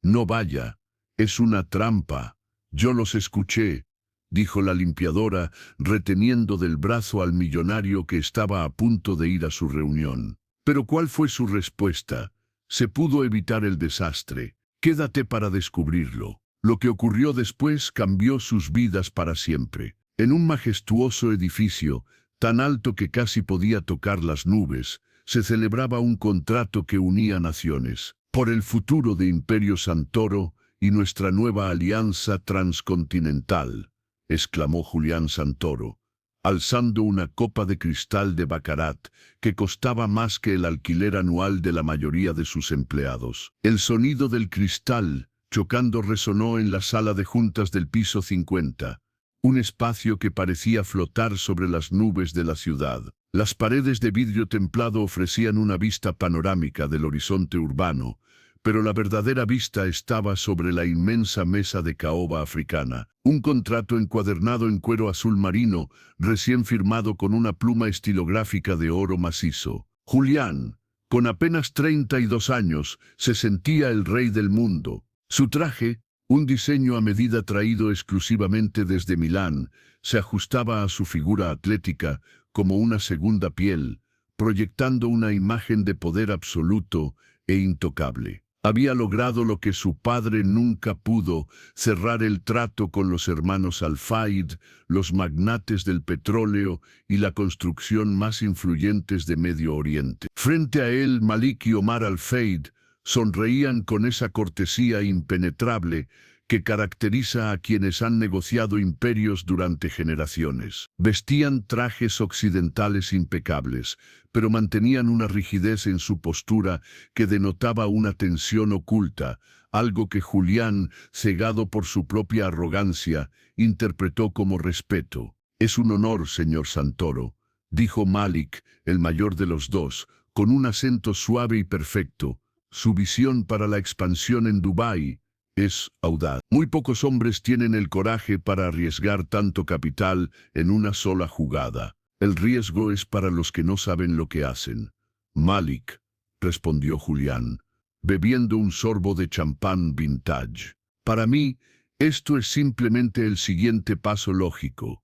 No vaya, es una trampa. Yo los escuché, dijo la limpiadora, reteniendo del brazo al millonario que estaba a punto de ir a su reunión. Pero ¿cuál fue su respuesta? Se pudo evitar el desastre. Quédate para descubrirlo. Lo que ocurrió después cambió sus vidas para siempre. En un majestuoso edificio, tan alto que casi podía tocar las nubes, se celebraba un contrato que unía naciones. Por el futuro de Imperio Santoro y nuestra nueva alianza transcontinental, exclamó Julián Santoro, alzando una copa de cristal de Baccarat que costaba más que el alquiler anual de la mayoría de sus empleados. El sonido del cristal, chocando, resonó en la sala de juntas del piso 50, un espacio que parecía flotar sobre las nubes de la ciudad. Las paredes de vidrio templado ofrecían una vista panorámica del horizonte urbano, pero la verdadera vista estaba sobre la inmensa mesa de caoba africana, un contrato encuadernado en cuero azul marino, recién firmado con una pluma estilográfica de oro macizo. Julián, con apenas 32 años, se sentía el rey del mundo. Su traje, un diseño a medida traído exclusivamente desde Milán, se ajustaba a su figura atlética como una segunda piel, proyectando una imagen de poder absoluto e intocable. Había logrado lo que su padre nunca pudo: cerrar el trato con los hermanos Al-Fayed, los magnates del petróleo y la construcción más influyentes de Medio Oriente. Frente a él, Malik y Omar Al-Fayed sonreían con esa cortesía impenetrable que caracteriza a quienes han negociado imperios durante generaciones. Vestían trajes occidentales impecables, pero mantenían una rigidez en su postura que denotaba una tensión oculta, algo que Julián, cegado por su propia arrogancia, interpretó como respeto. «Es un honor, señor Santoro», dijo Malik, el mayor de los dos, con un acento suave y perfecto. Su visión para la expansión en Dubái es audaz. Muy pocos hombres tienen el coraje para arriesgar tanto capital en una sola jugada. El riesgo es para los que no saben lo que hacen. Malik, respondió Julián, bebiendo un sorbo de champán vintage. Para mí, esto es simplemente el siguiente paso lógico.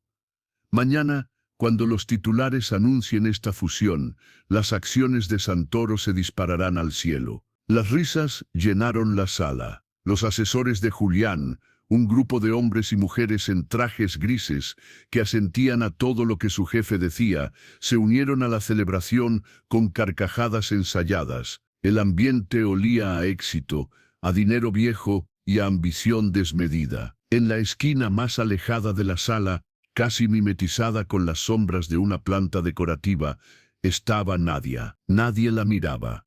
Mañana, cuando los titulares anuncien esta fusión, las acciones de Santoro se dispararán al cielo. Las risas llenaron la sala. Los asesores de Julián, un grupo de hombres y mujeres en trajes grises que asentían a todo lo que su jefe decía, se unieron a la celebración con carcajadas ensayadas. El ambiente olía a éxito, a dinero viejo y a ambición desmedida. En la esquina más alejada de la sala, casi mimetizada con las sombras de una planta decorativa, estaba Nadia. Nadie la miraba.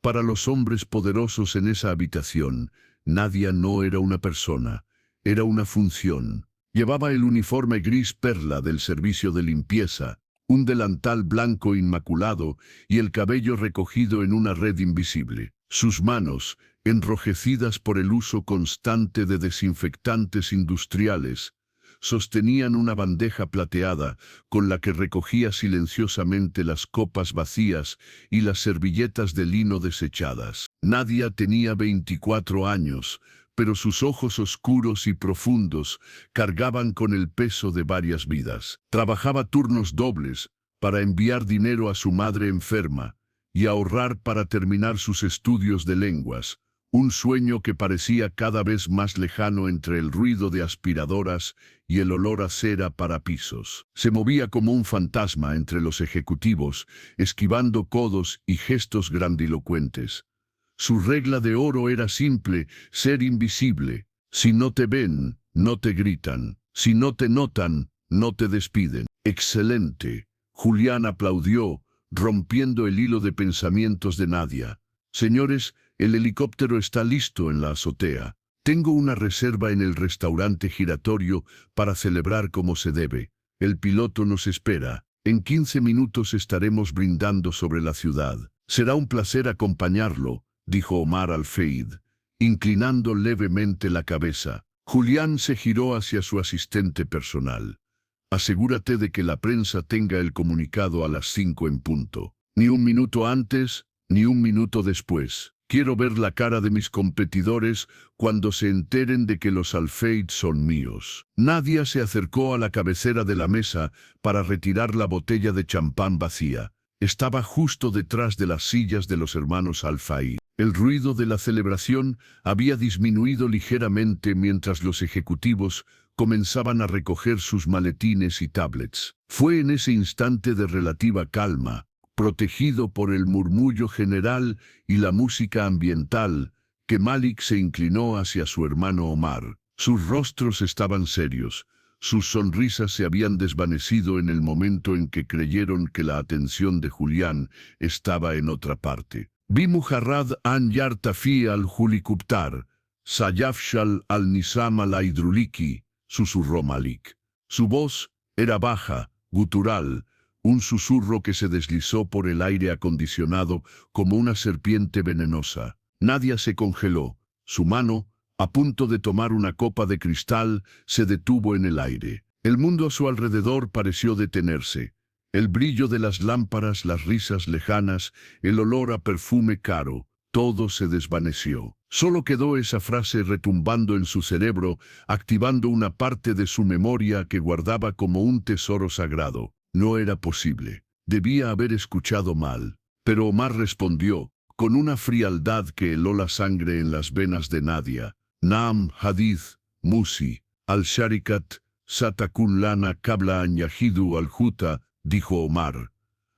Para los hombres poderosos en esa habitación, Nadia no era una persona, era una función. Llevaba el uniforme gris perla del servicio de limpieza, un delantal blanco inmaculado y el cabello recogido en una red invisible. Sus manos, enrojecidas por el uso constante de desinfectantes industriales, sostenían una bandeja plateada con la que recogía silenciosamente las copas vacías y las servilletas de lino desechadas. Nadia tenía 24 años, pero sus ojos oscuros y profundos cargaban con el peso de varias vidas. Trabajaba turnos dobles para enviar dinero a su madre enferma y ahorrar para terminar sus estudios de lenguas, un sueño que parecía cada vez más lejano entre el ruido de aspiradoras y el olor a cera para pisos. Se movía como un fantasma entre los ejecutivos, esquivando codos y gestos grandilocuentes. Su regla de oro era simple: ser invisible. Si no te ven, no te gritan. Si no te notan, no te despiden. «Excelente», Julián aplaudió, rompiendo el hilo de pensamientos de Nadia. «Señores, el helicóptero está listo en la azotea. Tengo una reserva en el restaurante giratorio para celebrar como se debe. El piloto nos espera. En 15 minutos estaremos brindando sobre la ciudad. Será un placer acompañarlo», dijo Omar Al-Fayed, inclinando levemente la cabeza. Julián se giró hacia su asistente personal. «Asegúrate de que la prensa tenga el comunicado a las 5 en punto. Ni un minuto antes, ni un minuto después». Quiero ver la cara de mis competidores cuando se enteren de que los Alfeid son míos. Nadia se acercó a la cabecera de la mesa para retirar la botella de champán vacía. Estaba justo detrás de las sillas de los hermanos Alfeid. El ruido de la celebración había disminuido ligeramente mientras los ejecutivos comenzaban a recoger sus maletines y tablets. Fue en ese instante de relativa calma, protegido por el murmullo general y la música ambiental, que Malik se inclinó hacia su hermano Omar. Sus rostros estaban serios. Sus sonrisas se habían desvanecido en el momento en que creyeron que la atención de Julián estaba en otra parte. «Bi Mujarrad an yartafi al-Julikuptar, Sayafshal al-Nizam al-Aidruliki», susurró Malik. Su voz era baja, gutural, un susurro que se deslizó por el aire acondicionado como una serpiente venenosa. Nadia se congeló. Su mano, a punto de tomar una copa de cristal, se detuvo en el aire. El mundo a su alrededor pareció detenerse. El brillo de las lámparas, las risas lejanas, el olor a perfume caro, todo se desvaneció. Solo quedó esa frase retumbando en su cerebro, activando una parte de su memoria que guardaba como un tesoro sagrado. No era posible. Debía haber escuchado mal. Pero Omar respondió, con una frialdad que heló la sangre en las venas de Nadia. Naam, Hadith, Musi, al-Sharikat, Satakun lana kabla an yahidu al-Huta, dijo Omar,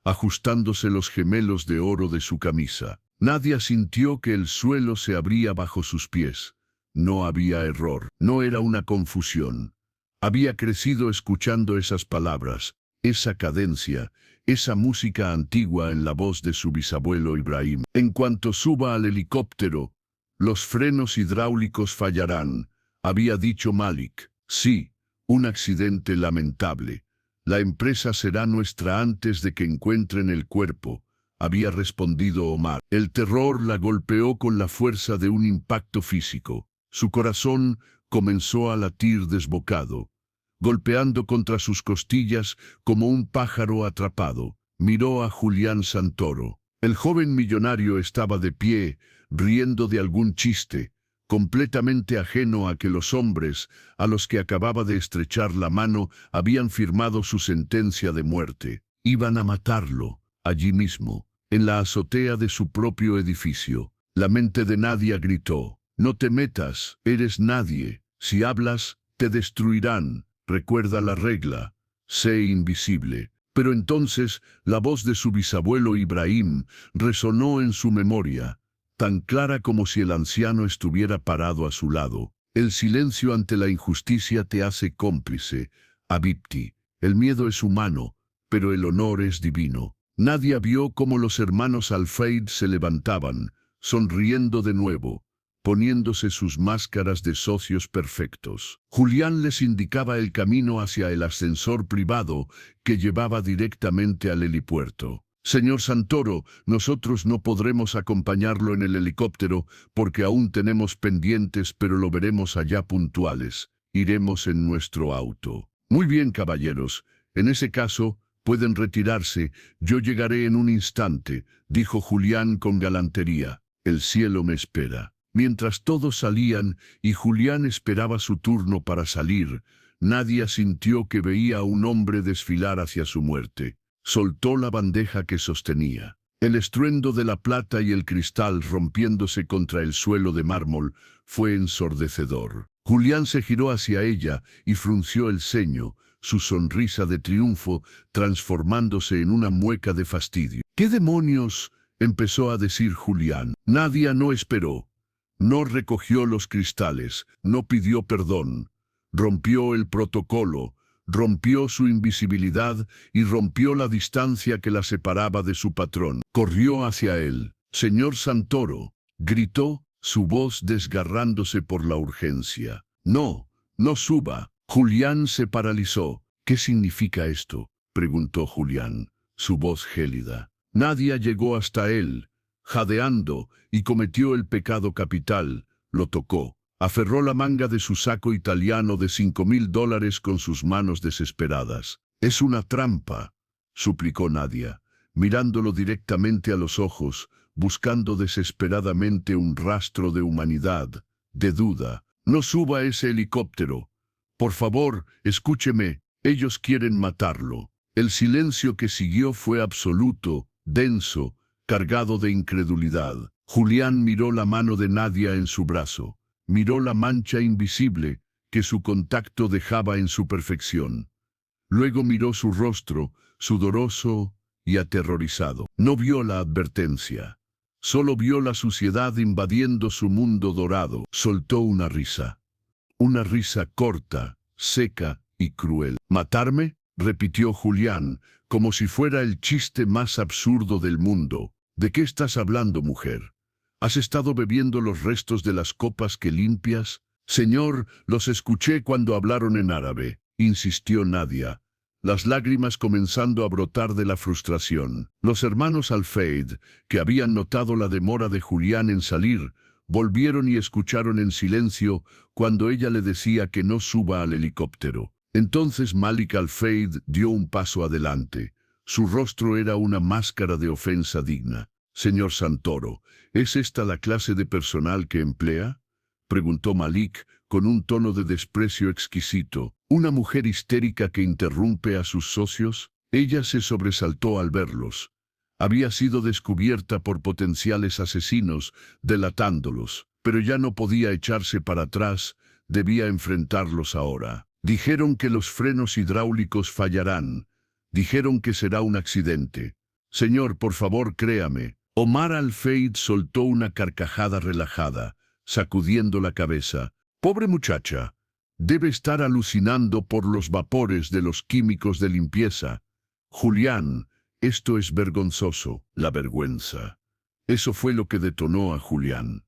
ajustándose los gemelos de oro de su camisa. Nadia sintió que el suelo se abría bajo sus pies. No había error, no era una confusión. Había crecido escuchando esas palabras, esa cadencia, esa música antigua en la voz de su bisabuelo Ibrahim. En cuanto suba al helicóptero, los frenos hidráulicos fallarán, había dicho Malik. Sí, un accidente lamentable. La empresa será nuestra antes de que encuentren el cuerpo, había respondido Omar. El terror la golpeó con la fuerza de un impacto físico. Su corazón comenzó a latir desbocado, golpeando contra sus costillas como un pájaro atrapado. Miró a Julián Santoro. El joven millonario estaba de pie, riendo de algún chiste, completamente ajeno a que los hombres, a los que acababa de estrechar la mano, habían firmado su sentencia de muerte. Iban a matarlo, allí mismo, en la azotea de su propio edificio. La mente de Nadia gritó, «No te metas, eres nadie. Si hablas, te destruirán. Recuerda la regla, sé invisible». Pero entonces la voz de su bisabuelo Ibrahim resonó en su memoria, tan clara como si el anciano estuviera parado a su lado. «El silencio ante la injusticia te hace cómplice, Habibti. El miedo es humano, pero el honor es divino». Nadia vio cómo los hermanos Alfeid se levantaban, sonriendo de nuevo, poniéndose sus máscaras de socios perfectos. Julián les indicaba el camino hacia el ascensor privado que llevaba directamente al helipuerto. «Señor Santoro, nosotros no podremos acompañarlo en el helicóptero porque aún tenemos pendientes, pero lo veremos allá puntuales. Iremos en nuestro auto». «Muy bien, caballeros. En ese caso, pueden retirarse. Yo llegaré en un instante», dijo Julián con galantería. «El cielo me espera». Mientras todos salían y Julián esperaba su turno para salir, Nadia sintió que veía a un hombre desfilar hacia su muerte. Soltó la bandeja que sostenía. El estruendo de la plata y el cristal rompiéndose contra el suelo de mármol fue ensordecedor. Julián se giró hacia ella y frunció el ceño, su sonrisa de triunfo transformándose en una mueca de fastidio. «¿Qué demonios?», empezó a decir Julián. Nadia no esperó. No recogió los cristales, no pidió perdón. Rompió el protocolo, rompió su invisibilidad y rompió la distancia que la separaba de su patrón. Corrió hacia él. «Señor Santoro», gritó, su voz desgarrándose por la urgencia. «No, no suba». Julián se paralizó. «¿Qué significa esto?», preguntó Julián, su voz gélida. Nadia llegó hasta él, jadeando, y cometió el pecado capital. Lo tocó. Aferró la manga de su saco italiano de $5,000 con sus manos desesperadas. «Es una trampa», suplicó Nadia, mirándolo directamente a los ojos, buscando desesperadamente un rastro de humanidad, de duda. No suba ese helicóptero. Por favor, escúcheme, ellos quieren matarlo. El silencio que siguió fue absoluto, denso, cargado de incredulidad. Julián miró la mano de Nadia en su brazo. Miró la mancha invisible que su contacto dejaba en su perfección. Luego miró su rostro, sudoroso y aterrorizado. No vio la advertencia. Solo vio la suciedad invadiendo su mundo dorado. Soltó una risa. Una risa corta, seca y cruel. ¿Matarme?, repitió Julián, como si fuera el chiste más absurdo del mundo. ¿De qué estás hablando, mujer? ¿Has estado bebiendo los restos de las copas que limpias? Señor, los escuché cuando hablaron en árabe, insistió Nadia, las lágrimas comenzando a brotar de la frustración. Los hermanos Al-Feid, que habían notado la demora de Julián en salir, volvieron y escucharon en silencio cuando ella le decía que no suba al helicóptero. Entonces Malik Al-Feid dio un paso adelante. Su rostro era una máscara de ofensa digna. Señor Santoro, ¿es esta la clase de personal que emplea?, preguntó Malik con un tono de desprecio exquisito. ¿Una mujer histérica que interrumpe a sus socios? Ella se sobresaltó al verlos. Había sido descubierta por potenciales asesinos, delatándolos, pero ya no podía echarse para atrás, debía enfrentarlos ahora. Dijeron que los frenos hidráulicos fallarán. Dijeron que será un accidente. Señor, por favor, créame. Omar Al-Feid soltó una carcajada relajada, sacudiendo la cabeza. Pobre muchacha. Debe estar alucinando por los vapores de los químicos de limpieza. Julián, esto es vergonzoso, la vergüenza. Eso fue lo que detonó a Julián.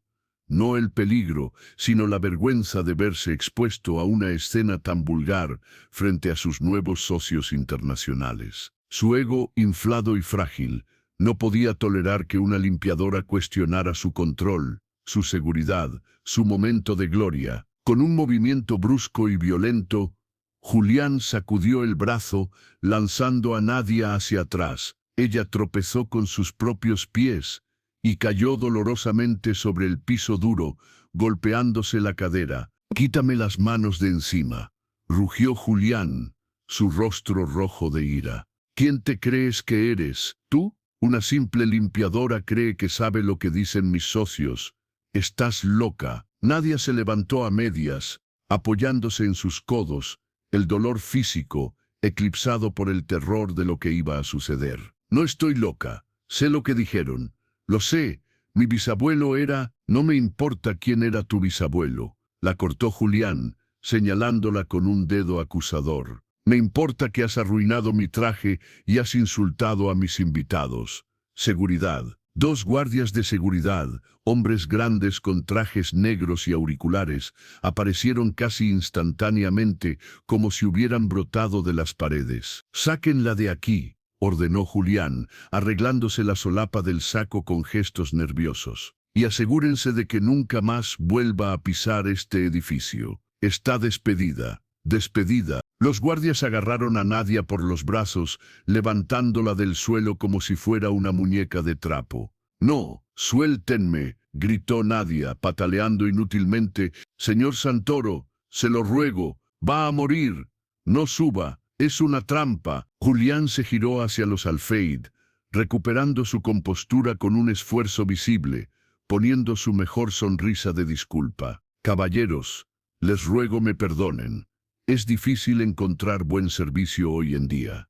No el peligro, sino la vergüenza de verse expuesto a una escena tan vulgar frente a sus nuevos socios internacionales. Su ego, inflado y frágil, no podía tolerar que una limpiadora cuestionara su control, su seguridad, su momento de gloria. Con un movimiento brusco y violento, Julián sacudió el brazo, lanzando a Nadia hacia atrás. Ella tropezó con sus propios pies y cayó dolorosamente sobre el piso duro, golpeándose la cadera. «Quítame las manos de encima», rugió Julián, su rostro rojo de ira. «¿Quién te crees que eres? ¿Tú? Una simple limpiadora cree que sabe lo que dicen mis socios. Estás loca». Nadia se levantó a medias, apoyándose en sus codos, el dolor físico, eclipsado por el terror de lo que iba a suceder. «No estoy loca. Sé lo que dijeron. Lo sé. Mi bisabuelo era...». «No me importa quién era tu bisabuelo», la cortó Julián, señalándola con un dedo acusador. «Me importa que has arruinado mi traje y has insultado a mis invitados. Seguridad». Dos guardias de seguridad, hombres grandes con trajes negros y auriculares, aparecieron casi instantáneamente, como si hubieran brotado de las paredes. «Sáquenla de aquí», ordenó Julián, arreglándose la solapa del saco con gestos nerviosos. «Y asegúrense de que nunca más vuelva a pisar este edificio. Está despedida. Despedida». Los guardias agarraron a Nadia por los brazos, levantándola del suelo como si fuera una muñeca de trapo. «No, suéltenme», gritó Nadia, pataleando inútilmente. «Señor Santoro, se lo ruego, va a morir. No suba, es una trampa». Julián se giró hacia los Al-Feid, recuperando su compostura con un esfuerzo visible, poniendo su mejor sonrisa de disculpa. «Caballeros, les ruego me perdonen. Es difícil encontrar buen servicio hoy en día.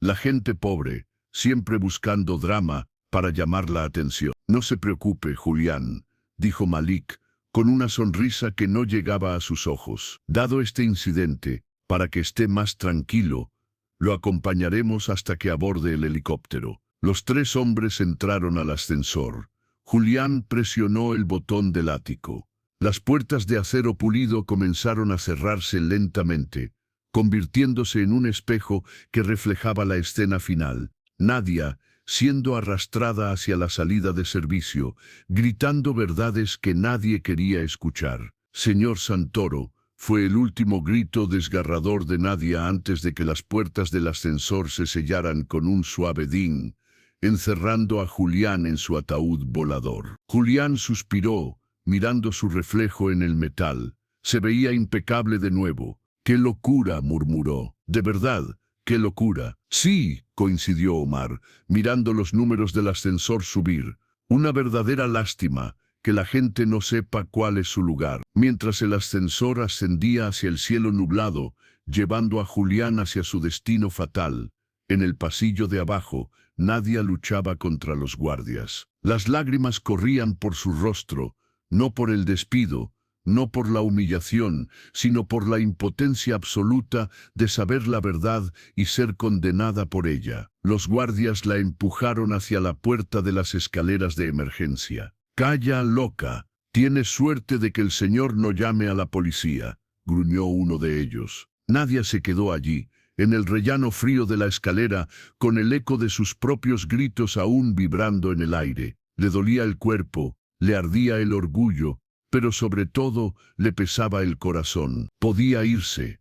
La gente pobre, siempre buscando drama para llamar la atención». «No se preocupe, Julián», dijo Malik, con una sonrisa que no llegaba a sus ojos. «Dado este incidente, para que esté más tranquilo, lo acompañaremos hasta que aborde el helicóptero». Los tres hombres entraron al ascensor. Julián presionó el botón del ático. Las puertas de acero pulido comenzaron a cerrarse lentamente, convirtiéndose en un espejo que reflejaba la escena final. Nadia, siendo arrastrada hacia la salida de servicio, gritando verdades que nadie quería escuchar. «Señor Santoro», fue el último grito desgarrador de Nadia antes de que las puertas del ascensor se sellaran con un suave ding. encerrando a Julián en su ataúd volador. Julián suspiró, mirando su reflejo en el metal. Se veía impecable de nuevo. ¡Qué locura!, murmuró. «¿De verdad? ¡Qué locura!». «Sí», coincidió Omar, mirando los números del ascensor subir. «Una verdadera lástima que la gente no sepa cuál es su lugar». Mientras el ascensor ascendía hacia el cielo nublado, llevando a Julián hacia su destino fatal, en el pasillo de abajo, Nadia luchaba contra los guardias. Las lágrimas corrían por su rostro, no por el despido, no por la humillación, sino por la impotencia absoluta de saber la verdad y ser condenada por ella. Los guardias la empujaron hacia la puerta de las escaleras de emergencia. «Calla, loca. Tienes suerte de que el señor no llame a la policía», gruñó uno de ellos. Nadia se quedó allí, en el rellano frío de la escalera, con el eco de sus propios gritos aún vibrando en el aire. Le dolía el cuerpo, le ardía el orgullo, pero sobre todo le pesaba el corazón. Podía irse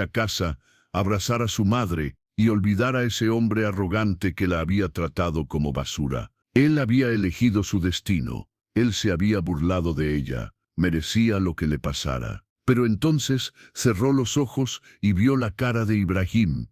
a casa, abrazar a su madre y olvidar a ese hombre arrogante que la había tratado como basura. Él había elegido su destino, él se había burlado de ella, merecía lo que le pasara. Pero entonces cerró los ojos y vio la cara de Ibrahim.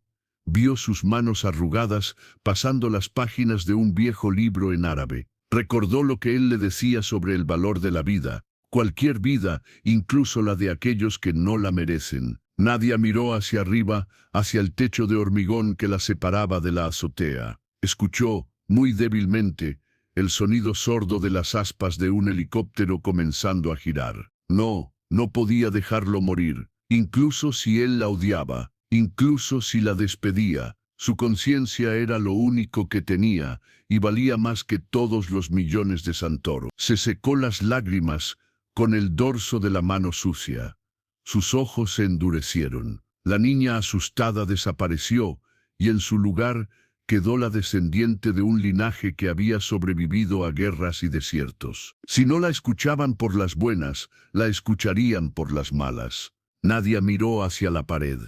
Vio sus manos arrugadas pasando las páginas de un viejo libro en árabe. Recordó lo que él le decía sobre el valor de la vida, cualquier vida, incluso la de aquellos que no la merecen. Nadia miró hacia arriba, hacia el techo de hormigón que la separaba de la azotea. Escuchó, muy débilmente, el sonido sordo de las aspas de un helicóptero comenzando a girar. No podía dejarlo morir, incluso si él la odiaba, incluso si la despedía. Su conciencia era lo único que tenía y valía más que todos los millones de Santoro. Se secó las lágrimas con el dorso de la mano sucia. Sus ojos se endurecieron. La niña asustada desapareció y en su lugar quedó la descendiente de un linaje que había sobrevivido a guerras y desiertos. Si no la escuchaban por las buenas, la escucharían por las malas. Nadia miró hacia la pared.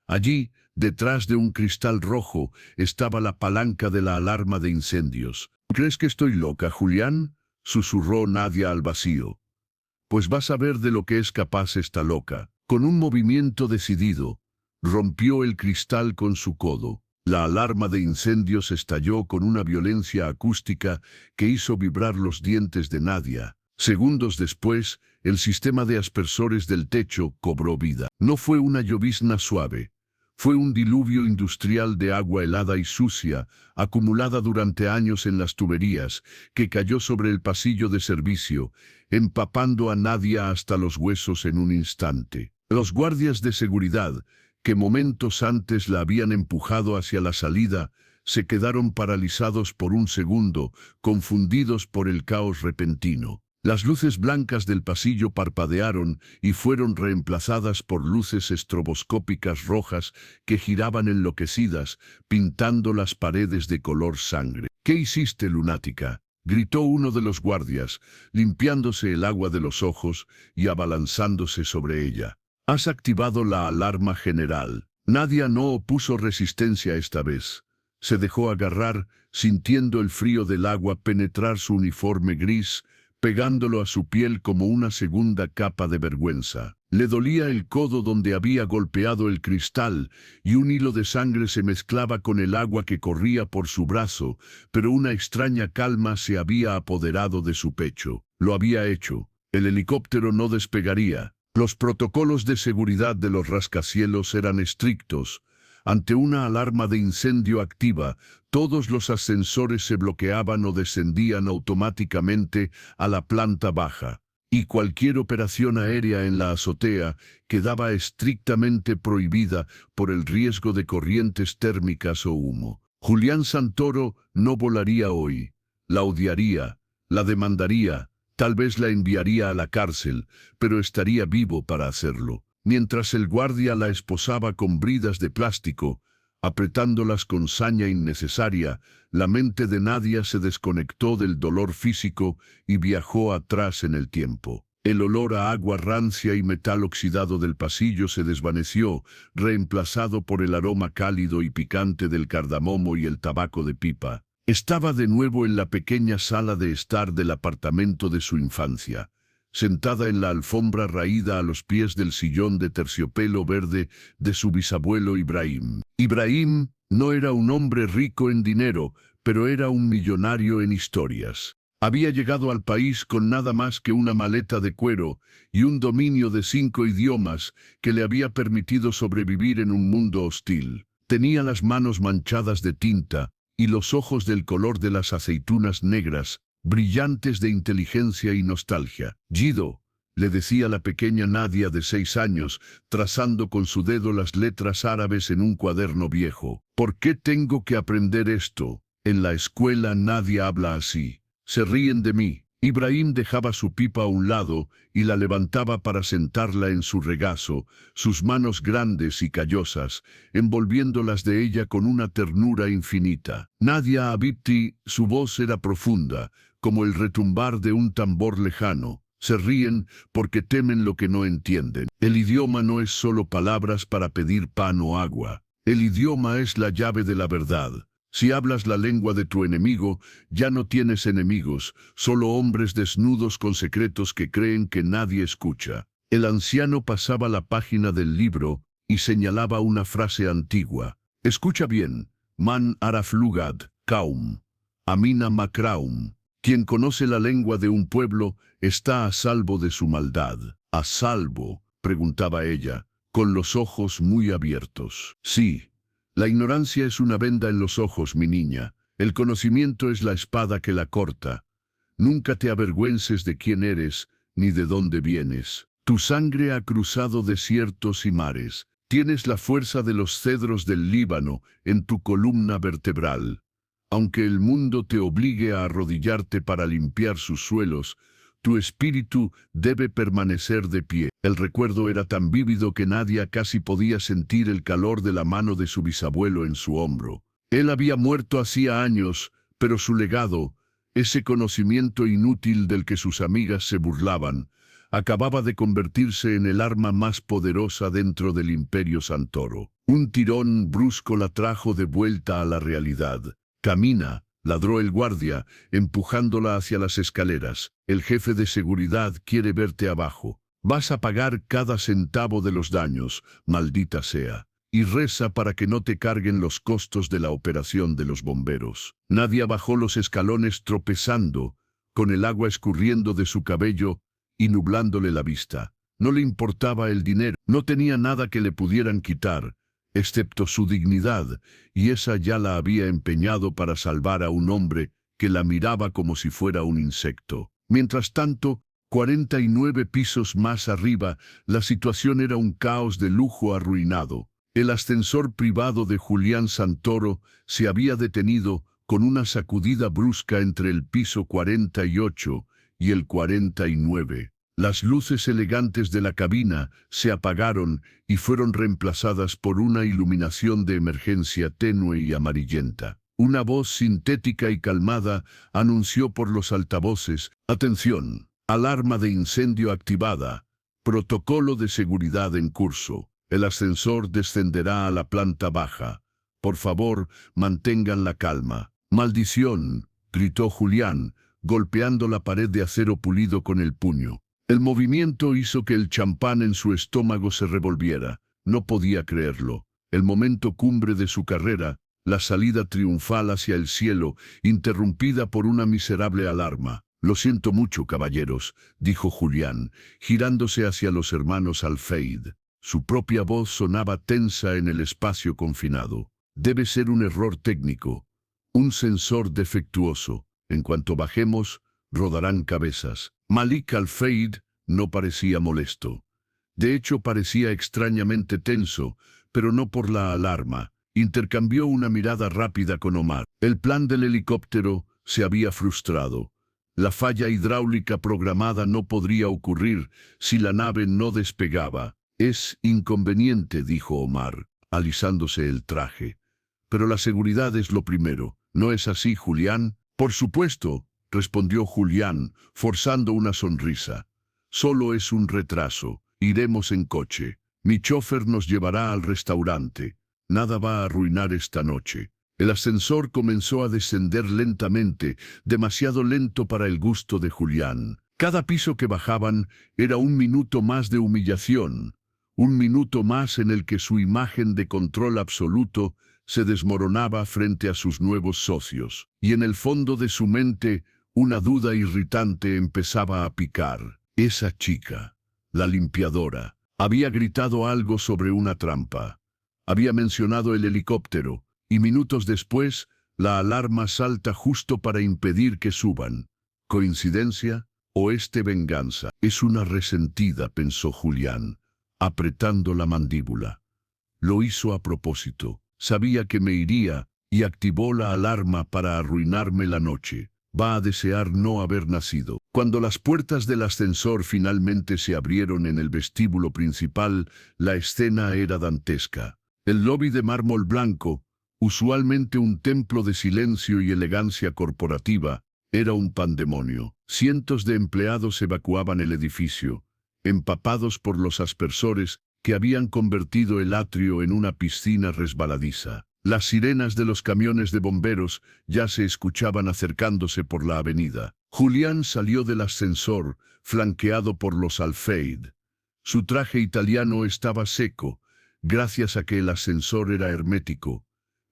Allí, detrás de un cristal rojo, estaba la palanca de la alarma de incendios. «¿Crees que estoy loca, Julián?», susurró Nadia al vacío. «Pues vas a ver de lo que es capaz esta loca». Con un movimiento decidido, rompió el cristal con su codo. La alarma de incendios estalló con una violencia acústica que hizo vibrar los dientes de Nadia. Segundos después, el sistema de aspersores del techo cobró vida. No fue una llovizna suave. Fue un diluvio industrial de agua helada y sucia, acumulada durante años en las tuberías, que cayó sobre el pasillo de servicio, empapando a Nadia hasta los huesos en un instante. Los guardias de seguridad, que momentos antes la habían empujado hacia la salida, se quedaron paralizados por un segundo, confundidos por el caos repentino. Las luces blancas del pasillo parpadearon y fueron reemplazadas por luces estroboscópicas rojas que giraban enloquecidas, pintando las paredes de color sangre. «¿Qué hiciste, lunática?», gritó uno de los guardias, limpiándose el agua de los ojos y abalanzándose sobre ella. «Has activado la alarma general». Nadia no opuso resistencia esta vez. Se dejó agarrar, sintiendo el frío del agua penetrar su uniforme gris, pegándolo a su piel como una segunda capa de vergüenza. Le dolía el codo donde había golpeado el cristal y un hilo de sangre se mezclaba con el agua que corría por su brazo, pero una extraña calma se había apoderado de su pecho. Lo había hecho. El helicóptero no despegaría. Los protocolos de seguridad de los rascacielos eran estrictos. Ante una alarma de incendio activa, todos los ascensores se bloqueaban o descendían automáticamente a la planta baja, y cualquier operación aérea en la azotea quedaba estrictamente prohibida por el riesgo de corrientes térmicas o humo. Julián Santoro no volaría hoy. La odiaría, la demandaría, tal vez la enviaría a la cárcel, pero estaría vivo para hacerlo. Mientras el guardia la esposaba con bridas de plástico, apretándolas con saña innecesaria, la mente de Nadia se desconectó del dolor físico y viajó atrás en el tiempo. El olor a agua rancia y metal oxidado del pasillo se desvaneció, reemplazado por el aroma cálido y picante del cardamomo y el tabaco de pipa. Estaba de nuevo en la pequeña sala de estar del apartamento de su infancia, sentada en la alfombra raída a los pies del sillón de terciopelo verde de su bisabuelo Ibrahim. Ibrahim no era un hombre rico en dinero, pero era un millonario en historias. Había llegado al país con nada más que una maleta de cuero y un dominio de 5 idiomas que le había permitido sobrevivir en un mundo hostil. Tenía las manos manchadas de tinta y los ojos del color de las aceitunas negras, brillantes de inteligencia y nostalgia. «Gido», le decía la pequeña Nadia de 6 años, trazando con su dedo las letras árabes en un cuaderno viejo. «¿Por qué tengo que aprender esto? En la escuela nadie habla así. Se ríen de mí». Ibrahim dejaba su pipa a un lado y la levantaba para sentarla en su regazo, sus manos grandes y callosas, envolviéndolas de ella con una ternura infinita. Nadia Habibti, su voz era profunda, como el retumbar de un tambor lejano. Se ríen porque temen lo que no entienden. El idioma no es solo palabras para pedir pan o agua. El idioma es la llave de la verdad. Si hablas la lengua de tu enemigo, ya no tienes enemigos, solo hombres desnudos con secretos que creen que nadie escucha. El anciano pasaba la página del libro y señalaba una frase antigua. Escucha bien. Man araf lugad, kaum. Amina makraum. Quien conoce la lengua de un pueblo está a salvo de su maldad. ¿A salvo?, preguntaba ella, con los ojos muy abiertos. Sí. La ignorancia es una venda en los ojos, mi niña. El conocimiento es la espada que la corta. Nunca te avergüences de quién eres, ni de dónde vienes. Tu sangre ha cruzado desiertos y mares. Tienes la fuerza de los cedros del Líbano en tu columna vertebral. Aunque el mundo te obligue a arrodillarte para limpiar sus suelos, tu espíritu debe permanecer de pie. El recuerdo era tan vívido que Nadia casi podía sentir el calor de la mano de su bisabuelo en su hombro. Él había muerto hacía años, pero su legado, ese conocimiento inútil del que sus amigas se burlaban, acababa de convertirse en el arma más poderosa dentro del Imperio Santoro. Un tirón brusco la trajo de vuelta a la realidad. «Camina», ladró el guardia, empujándola hacia las escaleras. «El jefe de seguridad quiere verte abajo. Vas a pagar cada centavo de los daños, maldita sea. Y reza para que no te carguen los costos de la operación de los bomberos». Nadia bajó los escalones tropezando, con el agua escurriendo de su cabello y nublándole la vista. No le importaba el dinero, no tenía nada que le pudieran quitar, excepto su dignidad, y esa ya la había empeñado para salvar a un hombre que la miraba como si fuera un insecto. Mientras tanto, 49 pisos más arriba, la situación era un caos de lujo arruinado. El ascensor privado de Julián Santoro se había detenido con una sacudida brusca entre el piso 48 y el 49. Las luces elegantes de la cabina se apagaron y fueron reemplazadas por una iluminación de emergencia tenue y amarillenta. Una voz sintética y calmada anunció por los altavoces: «Atención, alarma de incendio activada, protocolo de seguridad en curso. El ascensor descenderá a la planta baja. Por favor, mantengan la calma». «¡Maldición!», gritó Julián, golpeando la pared de acero pulido con el puño. El movimiento hizo que el champán en su estómago se revolviera. No podía creerlo. El momento cumbre de su carrera, la salida triunfal hacia el cielo, interrumpida por una miserable alarma. «Lo siento mucho, caballeros», dijo Julián, girándose hacia los hermanos Al-Feid. Su propia voz sonaba tensa en el espacio confinado. «Debe ser un error técnico, un sensor defectuoso. En cuanto bajemos, rodarán cabezas». Malik Al-Feid no parecía molesto. De hecho, parecía extrañamente tenso, pero no por la alarma. Intercambió una mirada rápida con Omar. El plan del helicóptero se había frustrado. La falla hidráulica programada no podría ocurrir si la nave no despegaba. «Es inconveniente», dijo Omar, alisándose el traje. «Pero la seguridad es lo primero. ¿No es así, Julián?» «Por supuesto», respondió Julián, forzando una sonrisa. «Solo es un retraso. Iremos en coche. Mi chofer nos llevará al restaurante. Nada va a arruinar esta noche». El ascensor comenzó a descender lentamente, demasiado lento para el gusto de Julián. Cada piso que bajaban era un minuto más de humillación, un minuto más en el que su imagen de control absoluto se desmoronaba frente a sus nuevos socios. Y en el fondo de su mente, una duda irritante empezaba a picar. Esa chica, la limpiadora, había gritado algo sobre una trampa. Había mencionado el helicóptero, y minutos después, la alarma salta justo para impedir que suban. ¿Coincidencia? ¿O venganza? Es una resentida, pensó Julián, apretando la mandíbula. Lo hizo a propósito. Sabía que me iría y activó la alarma para arruinarme la noche. Va a desear no haber nacido. Cuando las puertas del ascensor finalmente se abrieron en el vestíbulo principal, la escena era dantesca. El lobby de mármol blanco, usualmente un templo de silencio y elegancia corporativa, era un pandemonio. Cientos de empleados evacuaban el edificio, empapados por los aspersores que habían convertido el atrio en una piscina resbaladiza. Las sirenas de los camiones de bomberos ya se escuchaban acercándose por la avenida. Julián salió del ascensor, flanqueado por los Alfeid. Su traje italiano estaba seco, gracias a que el ascensor era hermético,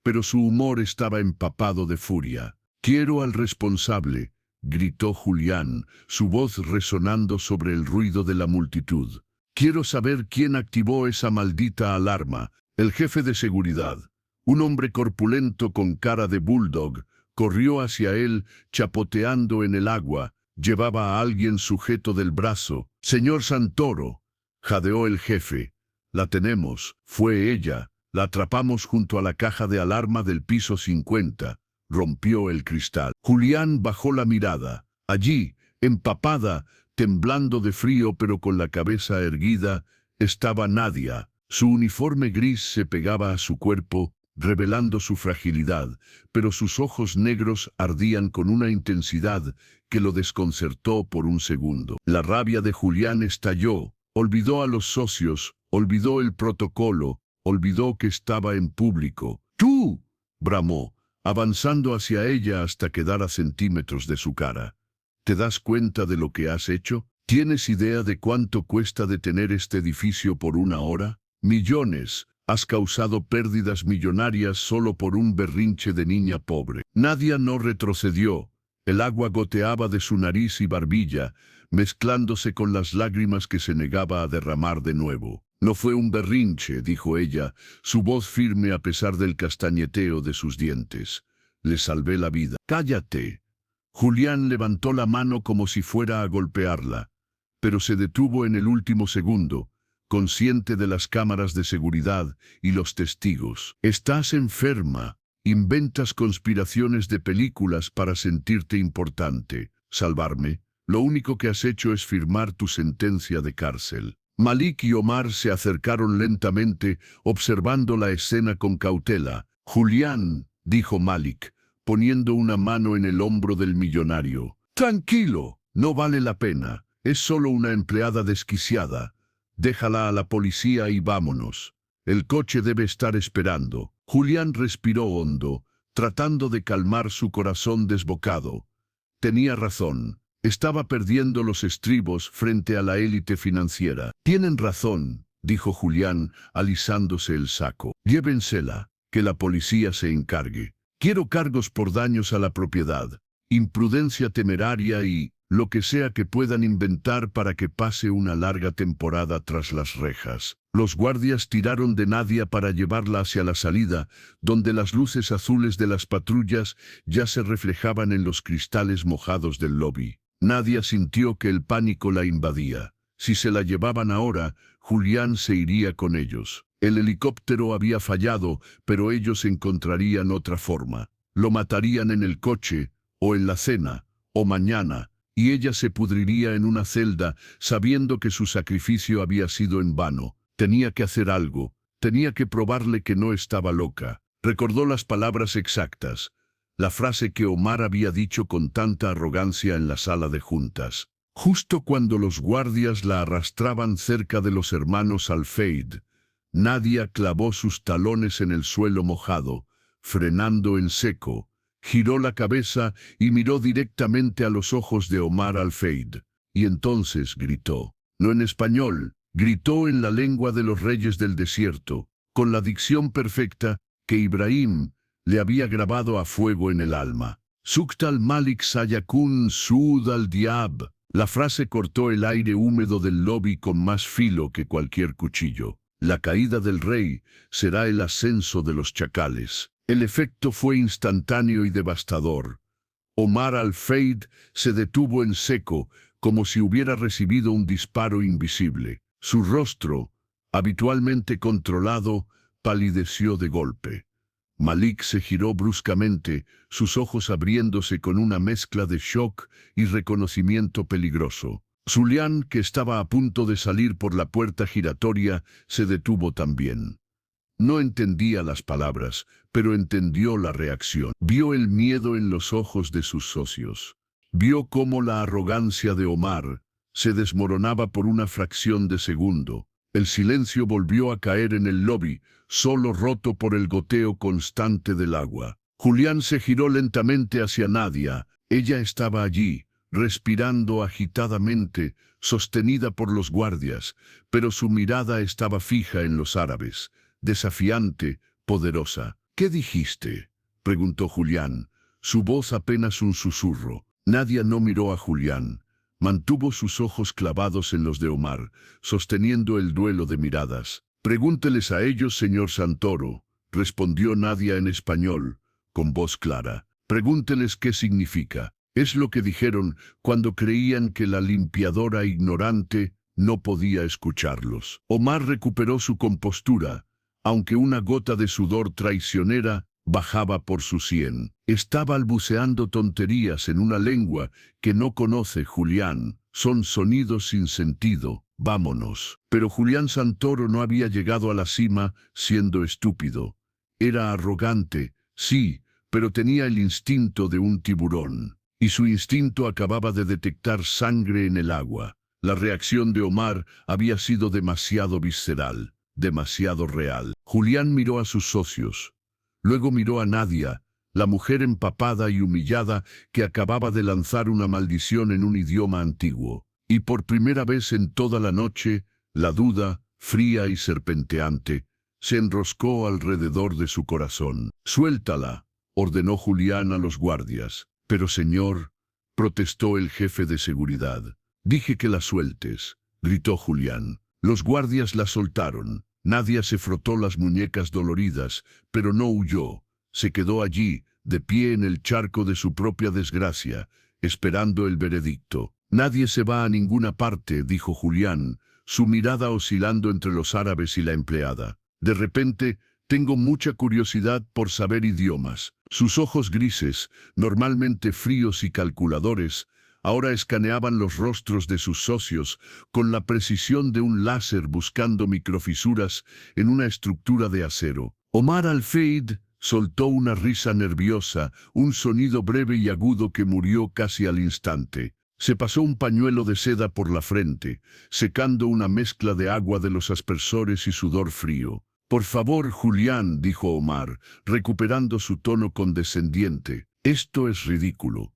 pero su humor estaba empapado de furia. «Quiero al responsable», gritó Julián, su voz resonando sobre el ruido de la multitud. «Quiero saber quién activó esa maldita alarma». El jefe de seguridad, un hombre corpulento con cara de bulldog, corrió hacia él, chapoteando en el agua. Llevaba a alguien sujeto del brazo. «Señor Santoro», jadeó el jefe. «La tenemos. Fue ella. La atrapamos junto a la caja de alarma del piso 50. Rompió el cristal». Julián bajó la mirada. Allí, empapada, temblando de frío pero con la cabeza erguida, estaba Nadia. Su uniforme gris se pegaba a su cuerpo, revelando su fragilidad, pero sus ojos negros ardían con una intensidad que lo desconcertó por un segundo. La rabia de Julián estalló. Olvidó a los socios, olvidó el protocolo, olvidó que estaba en público. «¡Tú!», bramó, avanzando hacia ella hasta quedar a centímetros de su cara. «¿Te das cuenta de lo que has hecho? ¿Tienes idea de cuánto cuesta detener este edificio por una hora? Millones. Has causado pérdidas millonarias solo por un berrinche de niña pobre». Nadia no retrocedió. El agua goteaba de su nariz y barbilla, mezclándose con las lágrimas que se negaba a derramar de nuevo. «No fue un berrinche», dijo ella, su voz firme a pesar del castañeteo de sus dientes. «Le salvé la vida». «Cállate». Julián levantó la mano como si fuera a golpearla, pero se detuvo en el último segundo, consciente de las cámaras de seguridad y los testigos. «Estás enferma. Inventas conspiraciones de películas para sentirte importante. ¿Salvarme? Lo único que has hecho es firmar tu sentencia de cárcel». Malik y Omar se acercaron lentamente, observando la escena con cautela. «Julián», dijo Malik, poniendo una mano en el hombro del millonario. «Tranquilo, no vale la pena. Es solo una empleada desquiciada. Déjala a la policía y vámonos. El coche debe estar esperando». Julián respiró hondo, tratando de calmar su corazón desbocado. Tenía razón. Estaba perdiendo los estribos frente a la élite financiera. «Tienen razón», dijo Julián, alisándose el saco. «Llévensela, que la policía se encargue. Quiero cargos por daños a la propiedad, imprudencia temeraria y lo que sea que puedan inventar para que pase una larga temporada tras las rejas». Los guardias tiraron de Nadia para llevarla hacia la salida, donde las luces azules de las patrullas ya se reflejaban en los cristales mojados del lobby. Nadia sintió que el pánico la invadía. Si se la llevaban ahora, Julián se iría con ellos. El helicóptero había fallado, pero ellos encontrarían otra forma. Lo matarían en el coche, o en la cena, o mañana, y ella se pudriría en una celda, sabiendo que su sacrificio había sido en vano. Tenía que hacer algo. Tenía que probarle que no estaba loca. Recordó las palabras exactas. La frase que Omar había dicho con tanta arrogancia en la sala de juntas. Justo cuando los guardias la arrastraban cerca de los hermanos Alfeid, Nadia clavó sus talones en el suelo mojado, frenando en seco. Giró la cabeza y miró directamente a los ojos de Omar al-Fayed. Y entonces gritó. No en español, gritó en la lengua de los reyes del desierto, con la dicción perfecta que Ibrahim le había grabado a fuego en el alma. Sukt al-Malik Sayakun Sud al-Diab. La frase cortó el aire húmedo del lobby con más filo que cualquier cuchillo. La caída del rey será el ascenso de los chacales. El efecto fue instantáneo y devastador. Omar al-Fayed se detuvo en seco, como si hubiera recibido un disparo invisible. Su rostro, habitualmente controlado, palideció de golpe. Malik se giró bruscamente, sus ojos abriéndose con una mezcla de shock y reconocimiento peligroso. Zulian, que estaba a punto de salir por la puerta giratoria, se detuvo también. No entendía las palabras, pero entendió la reacción. Vio el miedo en los ojos de sus socios. Vio cómo la arrogancia de Omar se desmoronaba por una fracción de segundo. El silencio volvió a caer en el lobby, solo roto por el goteo constante del agua. Julián se giró lentamente hacia Nadia. Ella estaba allí, respirando agitadamente, sostenida por los guardias, pero su mirada estaba fija en los árabes, desafiante, poderosa. ¿Qué dijiste?, preguntó Julián, su voz apenas un susurro. Nadia no miró a Julián. Mantuvo sus ojos clavados en los de Omar, sosteniendo el duelo de miradas. «Pregúnteles a ellos, señor Santoro», respondió Nadia en español, con voz clara. «Pregúnteles qué significa. Es lo que dijeron cuando creían que la limpiadora ignorante no podía escucharlos». Omar recuperó su compostura, aunque una gota de sudor traicionera bajaba por su sien. Estaba balbuceando tonterías en una lengua que no conoce Julián. Son sonidos sin sentido. Vámonos. Pero Julián Santoro no había llegado a la cima siendo estúpido. Era arrogante, sí, pero tenía el instinto de un tiburón. Y su instinto acababa de detectar sangre en el agua. La reacción de Omar había sido demasiado visceral, demasiado real. Julián miró a sus socios. Luego miró a Nadia, la mujer empapada y humillada que acababa de lanzar una maldición en un idioma antiguo. Y por primera vez en toda la noche, la duda, fría y serpenteante, se enroscó alrededor de su corazón. «Suéltala», ordenó Julián a los guardias. «Pero señor», protestó el jefe de seguridad. «Dije que la sueltes», gritó Julián. Los guardias la soltaron. Nadia se frotó las muñecas doloridas, pero no huyó. Se quedó allí, de pie en el charco de su propia desgracia, esperando el veredicto. «Nadie se va a ninguna parte», dijo Julián, su mirada oscilando entre los árabes y la empleada. «De repente, tengo mucha curiosidad por saber idiomas». Sus ojos grises, normalmente fríos y calculadores, ahora escaneaban los rostros de sus socios con la precisión de un láser buscando microfisuras en una estructura de acero. Omar al-Fayed soltó una risa nerviosa, un sonido breve y agudo que murió casi al instante. Se pasó un pañuelo de seda por la frente, secando una mezcla de agua de los aspersores y sudor frío. «Por favor, Julián», dijo Omar, recuperando su tono condescendiente, «esto es ridículo».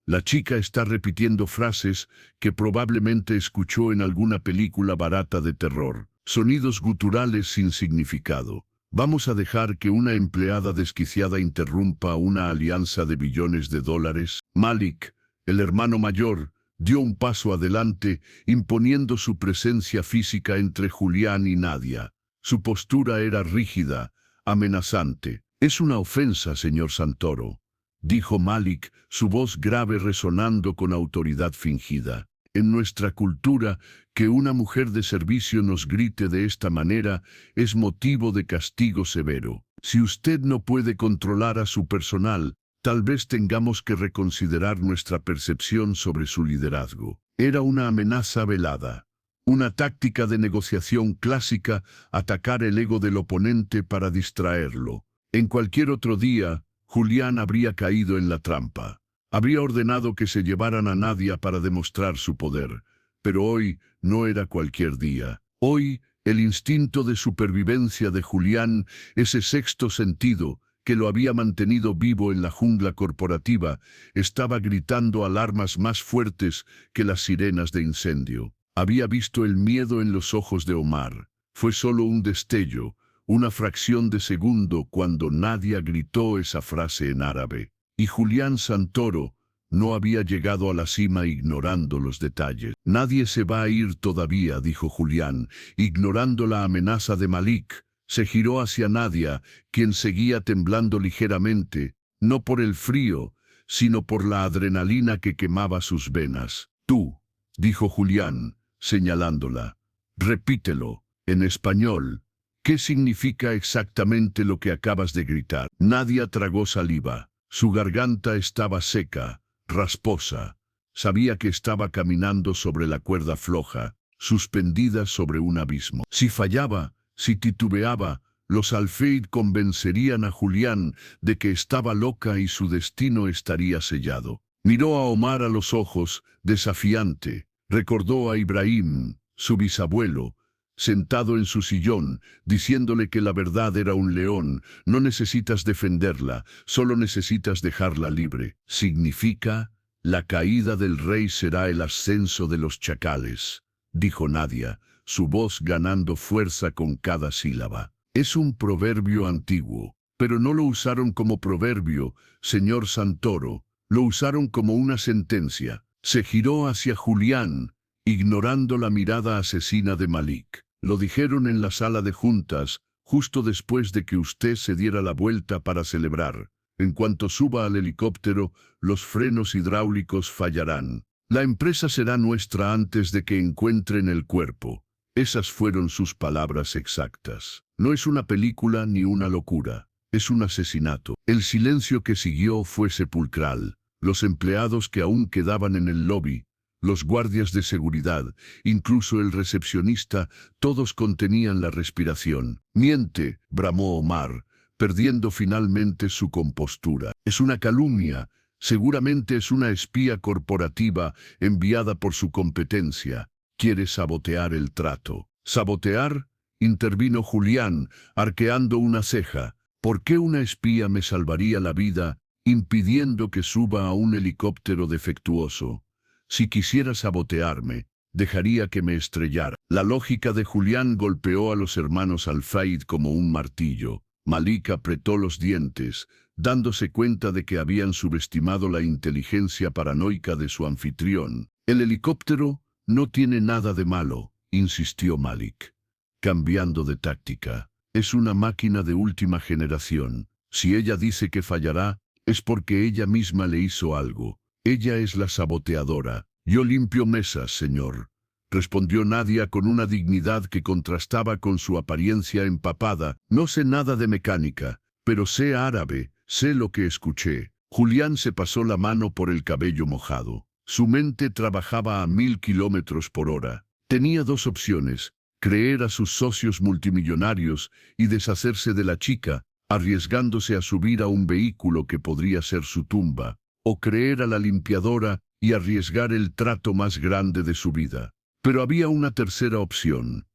La chica está repitiendo frases que probablemente escuchó en alguna película barata de terror. Sonidos guturales sin significado. ¿Vamos a dejar que una empleada desquiciada interrumpa una alianza de billones de dólares? Malik, el hermano mayor, dio un paso adelante, imponiendo su presencia física entre Julián y Nadia. Su postura era rígida, amenazante. «Es una ofensa, señor Santoro», dijo Malik, su voz grave resonando con autoridad fingida. «En nuestra cultura, que una mujer de servicio nos grite de esta manera es motivo de castigo severo. Si usted no puede controlar a su personal, tal vez tengamos que reconsiderar nuestra percepción sobre su liderazgo». Era una amenaza velada. Una táctica de negociación clásica, atacar el ego del oponente para distraerlo. En cualquier otro día, Julián habría caído en la trampa. Habría ordenado que se llevaran a Nadia para demostrar su poder. Pero hoy no era cualquier día. Hoy, el instinto de supervivencia de Julián, ese sexto sentido que lo había mantenido vivo en la jungla corporativa, estaba gritando alarmas más fuertes que las sirenas de incendio. Había visto el miedo en los ojos de Omar. Fue solo un destello, una fracción de segundo cuando Nadia gritó esa frase en árabe. Y Julián Santoro no había llegado a la cima ignorando los detalles. Nadie se va a ir todavía, dijo Julián, ignorando la amenaza de Malik. Se giró hacia Nadia, quien seguía temblando ligeramente, no por el frío, sino por la adrenalina que quemaba sus venas. Tú, dijo Julián, señalándola. Repítelo, en español. ¿Qué significa exactamente lo que acabas de gritar? Nadia tragó saliva. Su garganta estaba seca, rasposa. Sabía que estaba caminando sobre la cuerda floja, suspendida sobre un abismo. Si fallaba, si titubeaba, los Alfeid convencerían a Julián de que estaba loca y su destino estaría sellado. Miró a Omar a los ojos, desafiante. Recordó a Ibrahim, su bisabuelo, sentado en su sillón, diciéndole que la verdad era un león. No necesitas defenderla, solo necesitas dejarla libre. Significa, la caída del rey será el ascenso de los chacales, dijo Nadia, su voz ganando fuerza con cada sílaba. Es un proverbio antiguo, pero no lo usaron como proverbio, señor Santoro, lo usaron como una sentencia. Se giró hacia Julián, ignorando la mirada asesina de Malik. Lo dijeron en la sala de juntas, justo después de que usted se diera la vuelta para celebrar. En cuanto suba al helicóptero, los frenos hidráulicos fallarán. La empresa será nuestra antes de que encuentren el cuerpo. Esas fueron sus palabras exactas. No es una película ni una locura, es un asesinato. El silencio que siguió fue sepulcral. Los empleados que aún quedaban en el lobby, los guardias de seguridad, incluso el recepcionista, todos contenían la respiración. Miente, bramó Omar, perdiendo finalmente su compostura. Es una calumnia. Seguramente es una espía corporativa enviada por su competencia. Quiere sabotear el trato. ¿Sabotear? Intervino Julián, arqueando una ceja. ¿Por qué una espía me salvaría la vida, impidiendo que suba a un helicóptero defectuoso? Si quisiera sabotearme, dejaría que me estrellara. La lógica de Julián golpeó a los hermanos Alfeid como un martillo. Malik apretó los dientes, dándose cuenta de que habían subestimado la inteligencia paranoica de su anfitrión. El helicóptero no tiene nada de malo, insistió Malik, cambiando de táctica. Es una máquina de última generación. Si ella dice que fallará, es porque ella misma le hizo algo. Ella es la saboteadora. Yo limpio mesas, señor, respondió Nadia con una dignidad que contrastaba con su apariencia empapada. No sé nada de mecánica, pero sé árabe, sé lo que escuché. Julián se pasó la mano por el cabello mojado. Su mente trabajaba a 1000 kilómetros por hora. Tenía dos opciones: creer a sus socios multimillonarios y deshacerse de la chica, arriesgándose a subir a un vehículo que podría ser su tumba, o creer a la limpiadora y arriesgar el trato más grande de su vida. Pero había una tercera opción.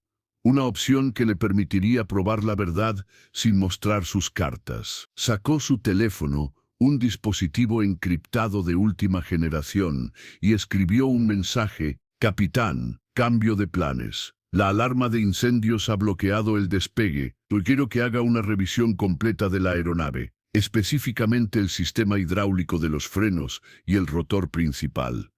Una opción que le permitiría probar la verdad sin mostrar sus cartas. Sacó su teléfono, un dispositivo encriptado de última generación, y escribió un mensaje: Capitán, cambio de planes. La alarma de incendios ha bloqueado el despegue. Quiero que haga una revisión completa de la aeronave, específicamente el sistema hidráulico de los frenos y el rotor principal.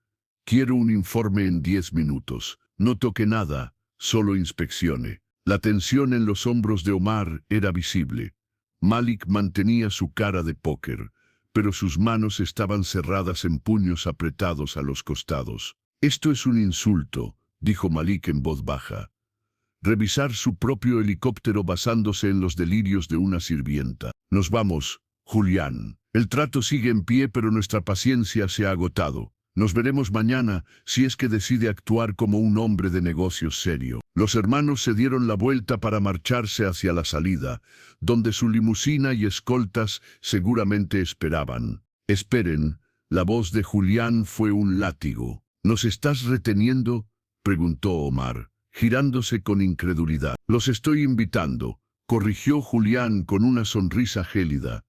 Quiero un informe en 10 minutos. No toque nada, solo inspeccione. La tensión en los hombros de Omar era visible. Malik mantenía su cara de póker, pero sus manos estaban cerradas en puños apretados a los costados. Esto es un insulto, dijo Malik en voz baja. Revisar su propio helicóptero basándose en los delirios de una sirvienta. Nos vamos, Julián. El trato sigue en pie, pero nuestra paciencia se ha agotado. Nos veremos mañana, si es que decide actuar como un hombre de negocios serio. Los hermanos se dieron la vuelta para marcharse hacia la salida, donde su limusina y escoltas seguramente esperaban. Esperen, la voz de Julián fue un látigo. ¿Nos estás reteniendo?, preguntó Omar, girándose con incredulidad. Los estoy invitando, corrigió Julián con una sonrisa gélida.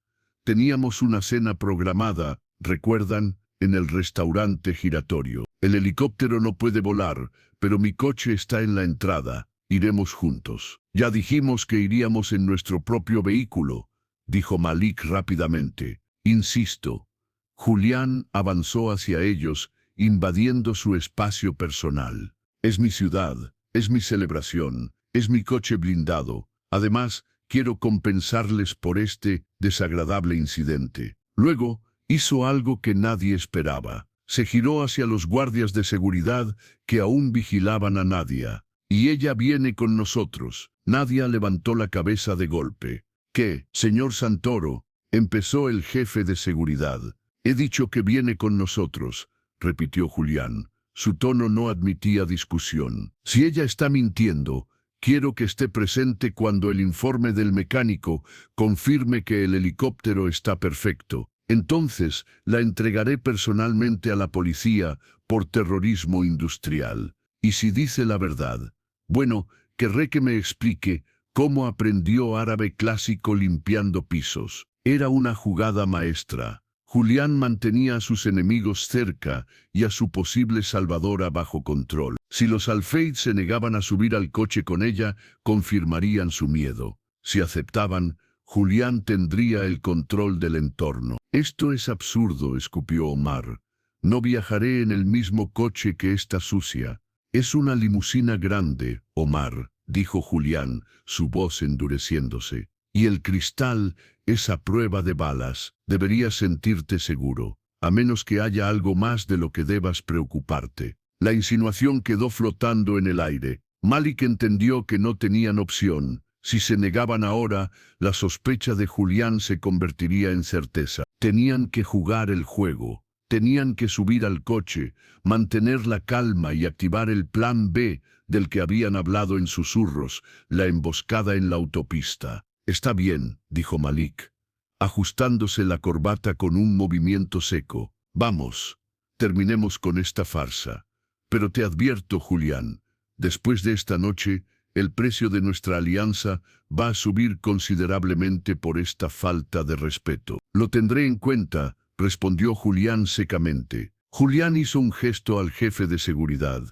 Teníamos una cena programada, ¿recuerdan? En el restaurante giratorio. El helicóptero no puede volar, pero mi coche está en la entrada. Iremos juntos. Ya dijimos que iríamos en nuestro propio vehículo, dijo Malik rápidamente. Insisto. Julián avanzó hacia ellos, invadiendo su espacio personal. Es mi ciudad, es mi celebración, es mi coche blindado. Además, quiero compensarles por este desagradable incidente. Luego, hizo algo que nadie esperaba. Se giró hacia los guardias de seguridad que aún vigilaban a Nadia. Y ella viene con nosotros. Nadia levantó la cabeza de golpe. ¿Qué, señor Santoro? Empezó el jefe de seguridad. He dicho que viene con nosotros, repitió Julián. Su tono no admitía discusión. Si ella está mintiendo, quiero que esté presente cuando el informe del mecánico confirme que el helicóptero está perfecto. Entonces la entregaré personalmente a la policía por terrorismo industrial. Y si dice la verdad, bueno, querré que me explique cómo aprendió árabe clásico limpiando pisos. Era una jugada maestra. Julián mantenía a sus enemigos cerca y a su posible salvadora bajo control. Si los Al-Fayed se negaban a subir al coche con ella, confirmarían su miedo. Si aceptaban, Julián tendría el control del entorno. Esto es absurdo, escupió Omar. No viajaré en el mismo coche que esta sucia. Es una limusina grande, Omar, dijo Julián, su voz endureciéndose. Y el cristal es a prueba de balas. Deberías sentirte seguro, a menos que haya algo más de lo que debas preocuparte. La insinuación quedó flotando en el aire. Malik entendió que no tenían opción. Si se negaban ahora, la sospecha de Julián se convertiría en certeza. Tenían que jugar el juego. Tenían que subir al coche, mantener la calma y activar el plan B del que habían hablado en susurros, la emboscada en la autopista. Está bien, dijo Malik, ajustándose la corbata con un movimiento seco. Vamos, terminemos con esta farsa. Pero te advierto, Julián, después de esta noche, el precio de nuestra alianza va a subir considerablemente por esta falta de respeto. Lo tendré en cuenta, respondió Julián secamente. Julián hizo un gesto al jefe de seguridad.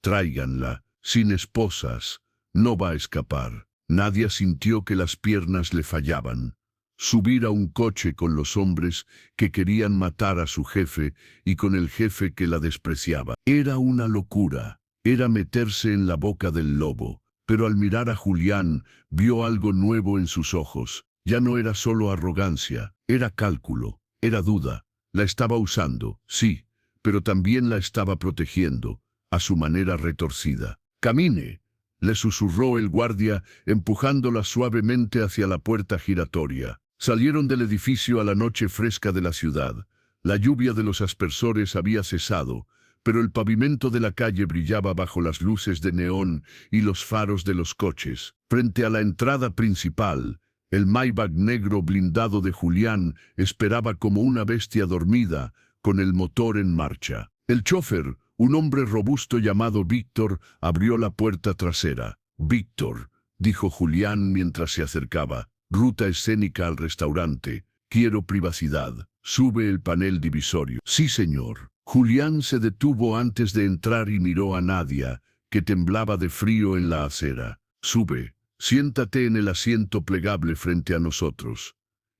Tráiganla, sin esposas, no va a escapar. Nadia sintió que las piernas le fallaban. Subir a un coche con los hombres que querían matar a su jefe y con el jefe que la despreciaba. Era una locura, era meterse en la boca del lobo. Pero al mirar a Julián, vio algo nuevo en sus ojos. Ya no era solo arrogancia, era cálculo, era duda. La estaba usando, sí, pero también la estaba protegiendo, a su manera retorcida. «Camine», le susurró el guardia, empujándola suavemente hacia la puerta giratoria. Salieron del edificio a la noche fresca de la ciudad. La lluvia de los aspersores había cesado, pero el pavimento de la calle brillaba bajo las luces de neón y los faros de los coches. Frente a la entrada principal, el Maybach negro blindado de Julián esperaba como una bestia dormida, con el motor en marcha. El chofer, un hombre robusto llamado Víctor, abrió la puerta trasera. «Víctor», dijo Julián mientras se acercaba, «ruta escénica al restaurante. Quiero privacidad. Sube el panel divisorio». «Sí, señor». Julián se detuvo antes de entrar y miró a Nadia, que temblaba de frío en la acera. «Sube, siéntate en el asiento plegable frente a nosotros.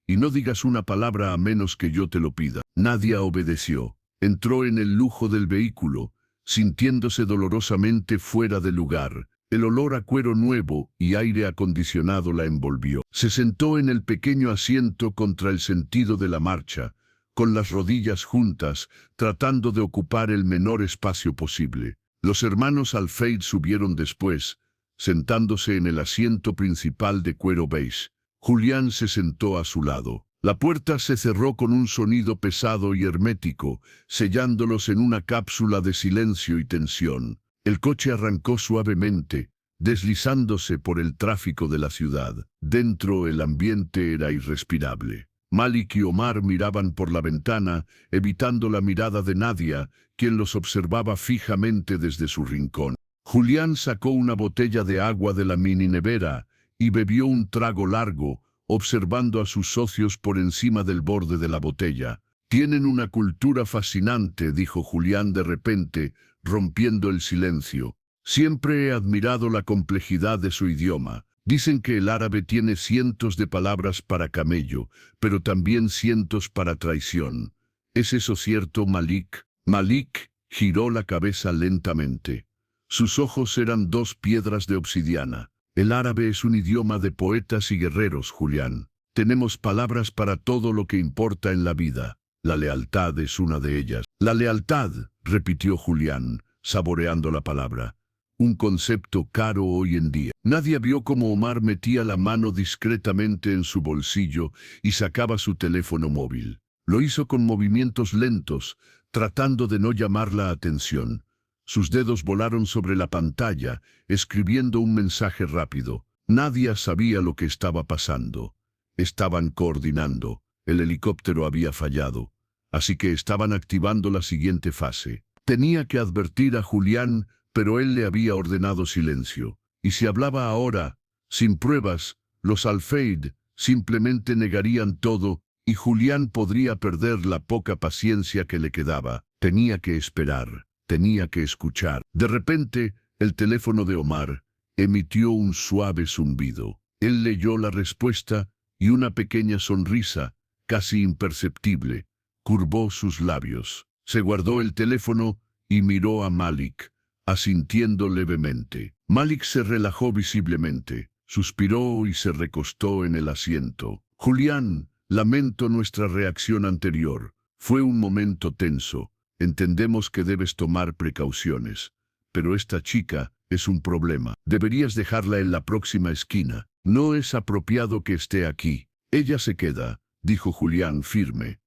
Y no digas una palabra a menos que yo te lo pida». Nadia obedeció. Entró en el lujo del vehículo, sintiéndose dolorosamente fuera de lugar. El olor a cuero nuevo y aire acondicionado la envolvió. Se sentó en el pequeño asiento contra el sentido de la marcha, con las rodillas juntas, tratando de ocupar el menor espacio posible. Los hermanos Al-Fayed subieron después, sentándose en el asiento principal de cuero beige. Julián se sentó a su lado. La puerta se cerró con un sonido pesado y hermético, sellándolos en una cápsula de silencio y tensión. El coche arrancó suavemente, deslizándose por el tráfico de la ciudad. Dentro el ambiente era irrespirable. Malik y Omar miraban por la ventana, evitando la mirada de Nadia, quien los observaba fijamente desde su rincón. Julián sacó una botella de agua de la mini nevera y bebió un trago largo, observando a sus socios por encima del borde de la botella. «Tienen una cultura fascinante», dijo Julián de repente, rompiendo el silencio. «Siempre he admirado la complejidad de su idioma. Dicen que el árabe tiene cientos de palabras para camello, pero también cientos para traición. ¿Es eso cierto, Malik?» Malik giró la cabeza lentamente. Sus ojos eran dos piedras de obsidiana. «El árabe es un idioma de poetas y guerreros, Julián. Tenemos palabras para todo lo que importa en la vida. La lealtad es una de ellas». «La lealtad», repitió Julián, saboreando la palabra. Un concepto caro hoy en día. Nadie vio cómo Omar metía la mano discretamente en su bolsillo y sacaba su teléfono móvil. Lo hizo con movimientos lentos, tratando de no llamar la atención. Sus dedos volaron sobre la pantalla, escribiendo un mensaje rápido. Nadie sabía lo que estaba pasando. Estaban coordinando. El helicóptero había fallado, así que estaban activando la siguiente fase. Tenía que advertir a Julián, pero él le había ordenado silencio. Y si hablaba ahora, sin pruebas, los Al-Fayed simplemente negarían todo y Julián podría perder la poca paciencia que le quedaba. Tenía que esperar, tenía que escuchar. De repente, el teléfono de Omar emitió un suave zumbido. Él leyó la respuesta y una pequeña sonrisa, casi imperceptible, curvó sus labios. Se guardó el teléfono y miró a Malik, asintiendo levemente. Malik se relajó visiblemente, suspiró y se recostó en el asiento. «Julián, lamento nuestra reacción anterior. Fue un momento tenso. Entendemos que debes tomar precauciones. Pero esta chica es un problema. Deberías dejarla en la próxima esquina. No es apropiado que esté aquí. Ella se queda», dijo Julián firme,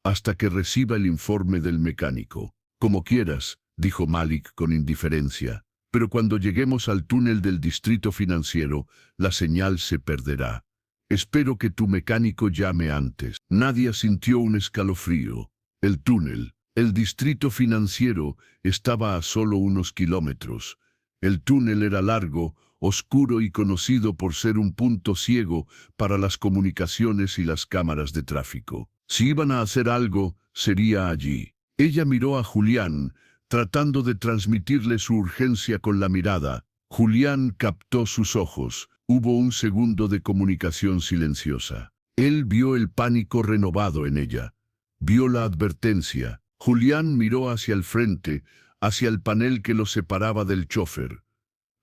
«hasta que reciba el informe del mecánico». «Como quieras», dijo Malik con indiferencia. «Pero cuando lleguemos al túnel del distrito financiero, la señal se perderá. Espero que tu mecánico llame antes». Nadia sintió un escalofrío. El túnel, el distrito financiero, estaba a solo unos kilómetros. El túnel era largo, oscuro y conocido por ser un punto ciego para las comunicaciones y las cámaras de tráfico. Si iban a hacer algo, sería allí. Ella miró a Julián, tratando de transmitirle su urgencia con la mirada. Julián captó sus ojos. Hubo un segundo de comunicación silenciosa. Él vio el pánico renovado en ella. Vio la advertencia. Julián miró hacia el frente, hacia el panel que lo separaba del chofer.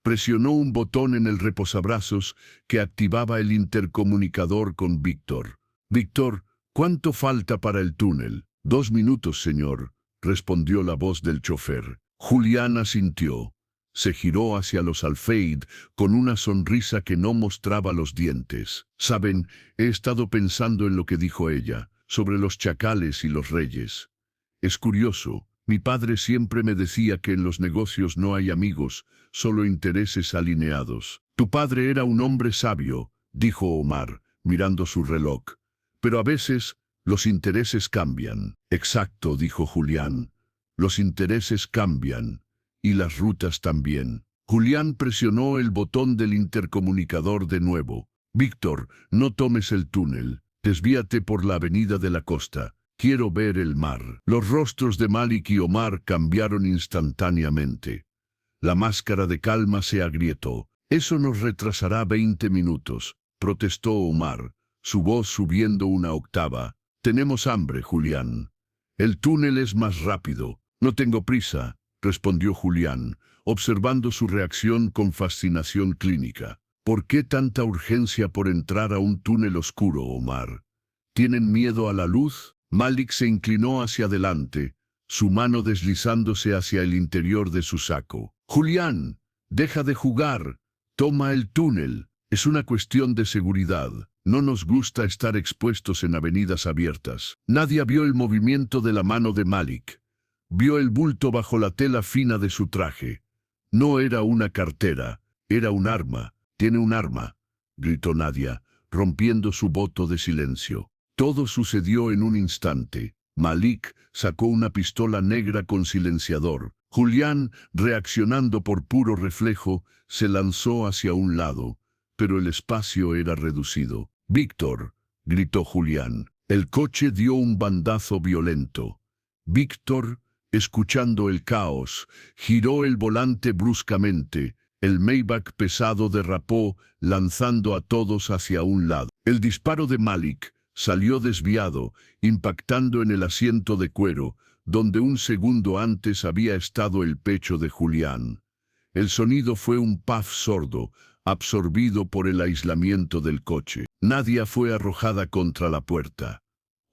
Presionó un botón en el reposabrazos que activaba el intercomunicador con Víctor. «Víctor, ¿cuánto falta para el túnel?» «2 minutos, señor», respondió la voz del chofer. Julián asintió. Se giró hacia los Al-Fayed con una sonrisa que no mostraba los dientes. «Saben, he estado pensando en lo que dijo ella, sobre los chacales y los reyes. Es curioso. Mi padre siempre me decía que en los negocios no hay amigos, solo intereses alineados». «Tu padre era un hombre sabio», dijo Omar, mirando su reloj. «Pero a veces los intereses cambian». «Exacto», dijo Julián. «Los intereses cambian. Y las rutas también». Julián presionó el botón del intercomunicador de nuevo. «Víctor, no tomes el túnel. Desvíate por la avenida de la costa. Quiero ver el mar». Los rostros de Malik y Omar cambiaron instantáneamente. La máscara de calma se agrietó. «Eso nos retrasará 20 minutos», protestó Omar, su voz subiendo una octava. «Tenemos hambre, Julián. El túnel es más rápido». «No tengo prisa», respondió Julián, observando su reacción con fascinación clínica. «¿Por qué tanta urgencia por entrar a un túnel oscuro, Omar? ¿Tienen miedo a la luz?» Malik se inclinó hacia adelante, su mano deslizándose hacia el interior de su saco. «Julián, deja de jugar. Toma el túnel. Es una cuestión de seguridad. No nos gusta estar expuestos en avenidas abiertas». Nadia vio el movimiento de la mano de Malik. Vio el bulto bajo la tela fina de su traje. No era una cartera, era un arma. «Tiene un arma», gritó Nadia, rompiendo su voto de silencio. Todo sucedió en un instante. Malik sacó una pistola negra con silenciador. Julián, reaccionando por puro reflejo, se lanzó hacia un lado, pero el espacio era reducido. Víctor, gritó Julián. El coche dio un bandazo violento. Víctor, escuchando el caos, giró el volante bruscamente. El Maybach pesado derrapó, lanzando a todos hacia un lado. El disparo de Malik salió desviado, impactando en el asiento de cuero, donde un segundo antes había estado el pecho de Julián. El sonido fue un paf sordo, absorbido por el aislamiento del coche. Nadia fue arrojada contra la puerta.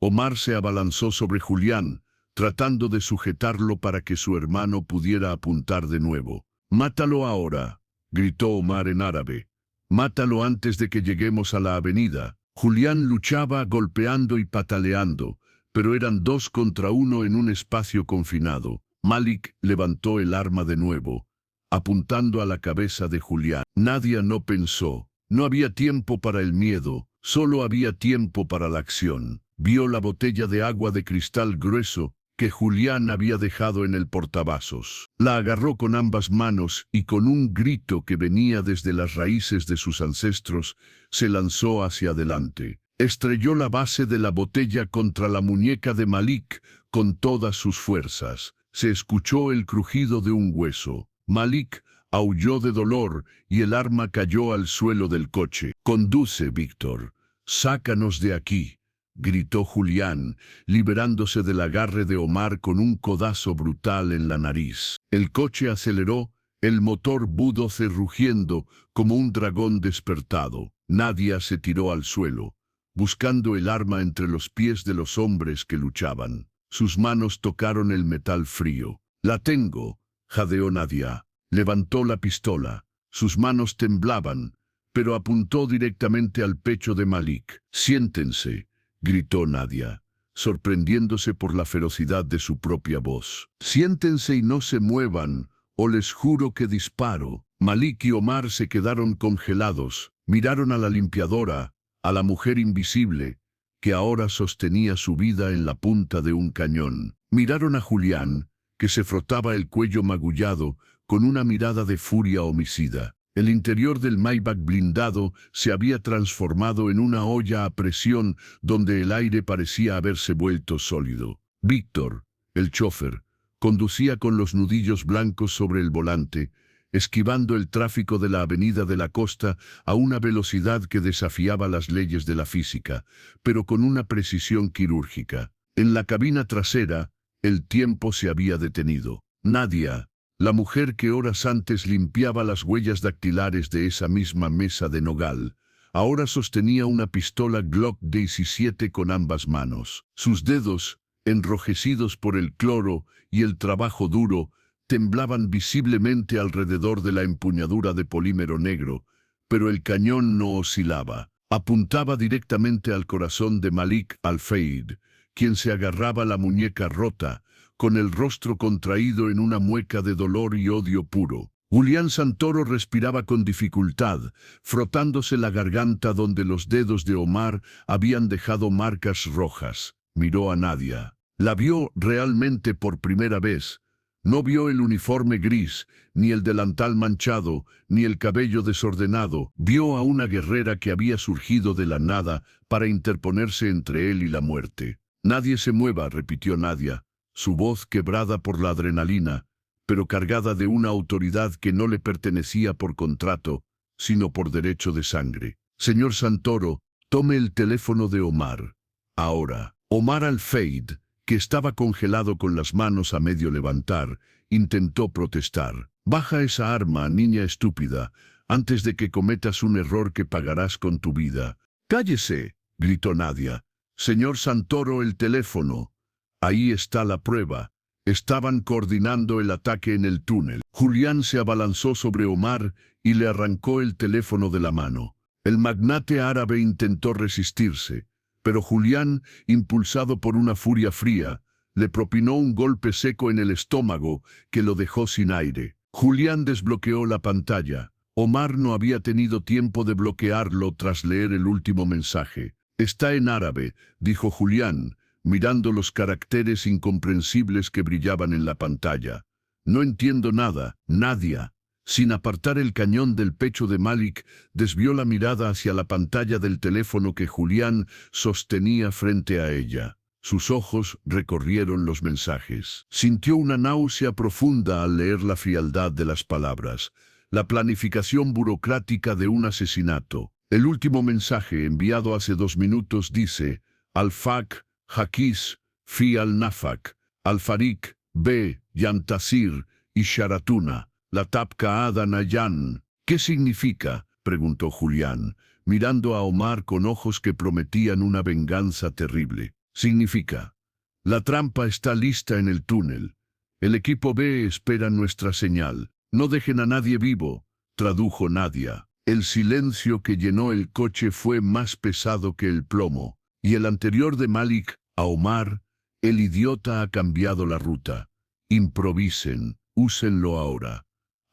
Omar se abalanzó sobre Julián, tratando de sujetarlo para que su hermano pudiera apuntar de nuevo. «Mátalo ahora», gritó Omar en árabe. «Mátalo antes de que lleguemos a la avenida». Julián luchaba golpeando y pataleando, pero eran 2 contra 1 en un espacio confinado. Malik levantó el arma de nuevo, apuntando a la cabeza de Julián. Nadia no pensó. No había tiempo para el miedo, solo había tiempo para la acción. Vio la botella de agua de cristal grueso que Julián había dejado en el portavasos. La agarró con ambas manos y con un grito que venía desde las raíces de sus ancestros, se lanzó hacia adelante. Estrelló la base de la botella contra la muñeca de Malik con todas sus fuerzas. Se escuchó el crujido de un hueso. Malik aulló de dolor y el arma cayó al suelo del coche. «Conduce, Víctor. Sácanos de aquí», gritó Julián, liberándose del agarre de Omar con un codazo brutal en la nariz. El coche aceleró, el motor budoce rugiendo como un dragón despertado. Nadia se tiró al suelo, buscando el arma entre los pies de los hombres que luchaban. Sus manos tocaron el metal frío. «La tengo», jadeó Nadia. Levantó la pistola. Sus manos temblaban, pero apuntó directamente al pecho de Malik. «Siéntense», gritó Nadia, sorprendiéndose por la ferocidad de su propia voz. «Siéntense y no se muevan, o les juro que disparo». Malik y Omar se quedaron congelados, miraron a la limpiadora, a la mujer invisible, que ahora sostenía su vida en la punta de un cañón. Miraron a Julián, que se frotaba el cuello magullado, con una mirada de furia homicida. El interior del Maybach blindado se había transformado en una olla a presión donde el aire parecía haberse vuelto sólido. Víctor, el chofer, conducía con los nudillos blancos sobre el volante, esquivando el tráfico de la avenida de la costa a una velocidad que desafiaba las leyes de la física, pero con una precisión quirúrgica. En la cabina trasera, el tiempo se había detenido. Nadia, la mujer que horas antes limpiaba las huellas dactilares de esa misma mesa de nogal, ahora sostenía una pistola Glock 17 con ambas manos. Sus dedos, enrojecidos por el cloro y el trabajo duro, temblaban visiblemente alrededor de la empuñadura de polímero negro, pero el cañón no oscilaba. Apuntaba directamente al corazón de Malik Al-Fayed, quien se agarraba la muñeca rota, con el rostro contraído en una mueca de dolor y odio puro. Julián Santoro respiraba con dificultad, frotándose la garganta donde los dedos de Omar habían dejado marcas rojas. Miró a Nadia. La vio realmente por primera vez. No vio el uniforme gris, ni el delantal manchado, ni el cabello desordenado. Vio a una guerrera que había surgido de la nada para interponerse entre él y la muerte. «Nadie se mueva», repitió Nadia, su voz quebrada por la adrenalina, pero cargada de una autoridad que no le pertenecía por contrato, sino por derecho de sangre. «Señor Santoro, tome el teléfono de Omar. Ahora». Omar Al-Fayed, que estaba congelado con las manos a medio levantar, intentó protestar. «Baja esa arma, niña estúpida, antes de que cometas un error que pagarás con tu vida». «¡Cállese!», gritó Nadia. «Señor Santoro, el teléfono». Ahí está la prueba. Estaban coordinando el ataque en el túnel. Julián se abalanzó sobre Omar y le arrancó el teléfono de la mano. El magnate árabe intentó resistirse, pero Julián, impulsado por una furia fría, le propinó un golpe seco en el estómago que lo dejó sin aire. Julián desbloqueó la pantalla. Omar no había tenido tiempo de bloquearlo tras leer el último mensaje. «Está en árabe», dijo Julián, mirando los caracteres incomprensibles que brillaban en la pantalla. «No entiendo nada». «Nadia, Sin apartar el cañón del pecho de Malik, desvió la mirada hacia la pantalla del teléfono que Julián sostenía frente a ella. Sus ojos recorrieron los mensajes. Sintió una náusea profunda al leer la frialdad de las palabras, la planificación burocrática de un asesinato. El último mensaje, enviado hace 2 minutos, dice: Al-Faq, Hakiz, Fi al-Nafak, Al-Farik, B, Yantasir y Sharatuna, la Tapka Adanayan. ¿Qué significa?, preguntó Julián, mirando a Omar con ojos que prometían una venganza terrible. Significa: la trampa está lista en el túnel. El equipo B espera nuestra señal. No dejen a nadie vivo, tradujo Nadia. El silencio que llenó el coche fue más pesado que el plomo, y el anterior de Malik a Omar: el idiota ha cambiado la ruta. Improvisen, úsenlo ahora.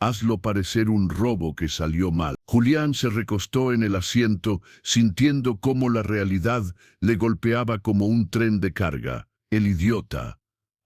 Hazlo parecer un robo que salió mal. Julián se recostó en el asiento, sintiendo cómo la realidad le golpeaba como un tren de carga. El idiota.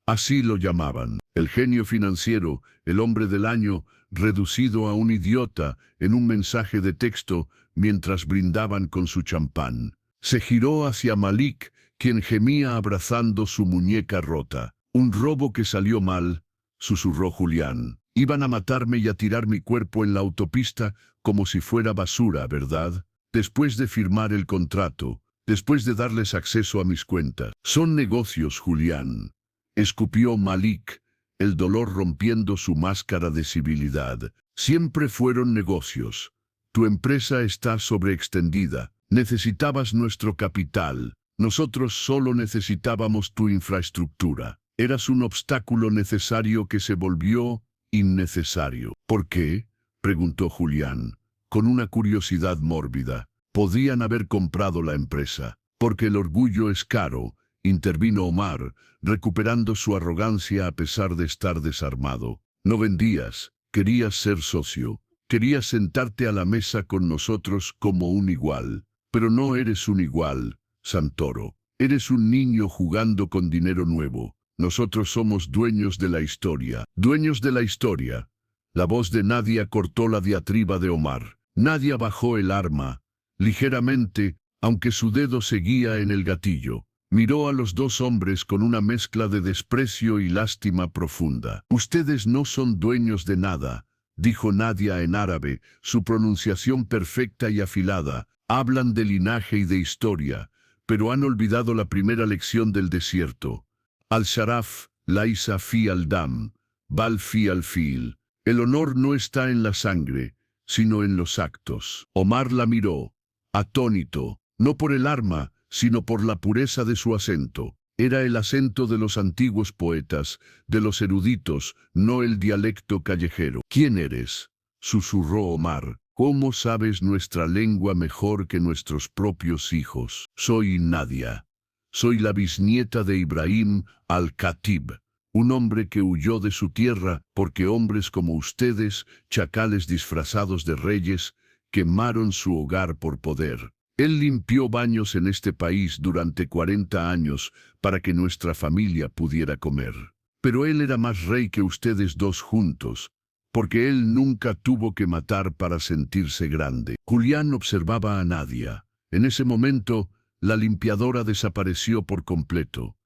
Así lo llamaban. El genio financiero, el hombre del año, reducido a un idiota en un mensaje de texto mientras brindaban con su champán. Se giró hacia Malik, quien gemía abrazando su muñeca rota. Un robo que salió mal, susurró Julián. Iban a matarme y a tirar mi cuerpo en la autopista como si fuera basura, ¿verdad? Después de firmar el contrato, después de darles acceso a mis cuentas. Son negocios, Julián, escupió Malik, el dolor rompiendo su máscara de civilidad. Siempre fueron negocios. Tu empresa está sobreextendida. Necesitabas nuestro capital. Nosotros solo necesitábamos tu infraestructura. Eras un obstáculo necesario que se volvió innecesario. ¿Por qué?, preguntó Julián, con una curiosidad mórbida. Podían haber comprado la empresa. Porque el orgullo es caro, intervino Omar, recuperando su arrogancia a pesar de estar desarmado. No vendías, querías ser socio. Querías sentarte a la mesa con nosotros como un igual. Pero no eres un igual, Santoro. Eres un niño jugando con dinero nuevo. Nosotros somos dueños de la historia. Dueños de la historia. La voz de Nadia cortó la diatriba de Omar. Nadia bajó el arma, ligeramente, aunque su dedo seguía en el gatillo. Miró a los dos hombres con una mezcla de desprecio y lástima profunda. Ustedes no son dueños de nada, dijo Nadia en árabe, su pronunciación perfecta y afilada. Hablan de linaje y de historia, pero han olvidado la primera lección del desierto. Al-Sharaf, Laisa fi al-Dam, Bal fi al-Fil. El honor no está en la sangre, sino en los actos. Omar la miró, atónito, no por el arma, sino por la pureza de su acento. Era el acento de los antiguos poetas, de los eruditos, no el dialecto callejero. ¿Quién eres?, susurró Omar. ¿Cómo sabes nuestra lengua mejor que nuestros propios hijos? Soy Nadia. Soy la bisnieta de Ibrahim al-Khatib, un hombre que huyó de su tierra porque hombres como ustedes, chacales disfrazados de reyes, quemaron su hogar por poder. Él limpió baños en este país durante 40 años para que nuestra familia pudiera comer. Pero él era más rey que ustedes dos juntos, porque él nunca tuvo que matar para sentirse grande. Julián observaba a Nadia. En ese momento, la limpiadora desapareció por completo.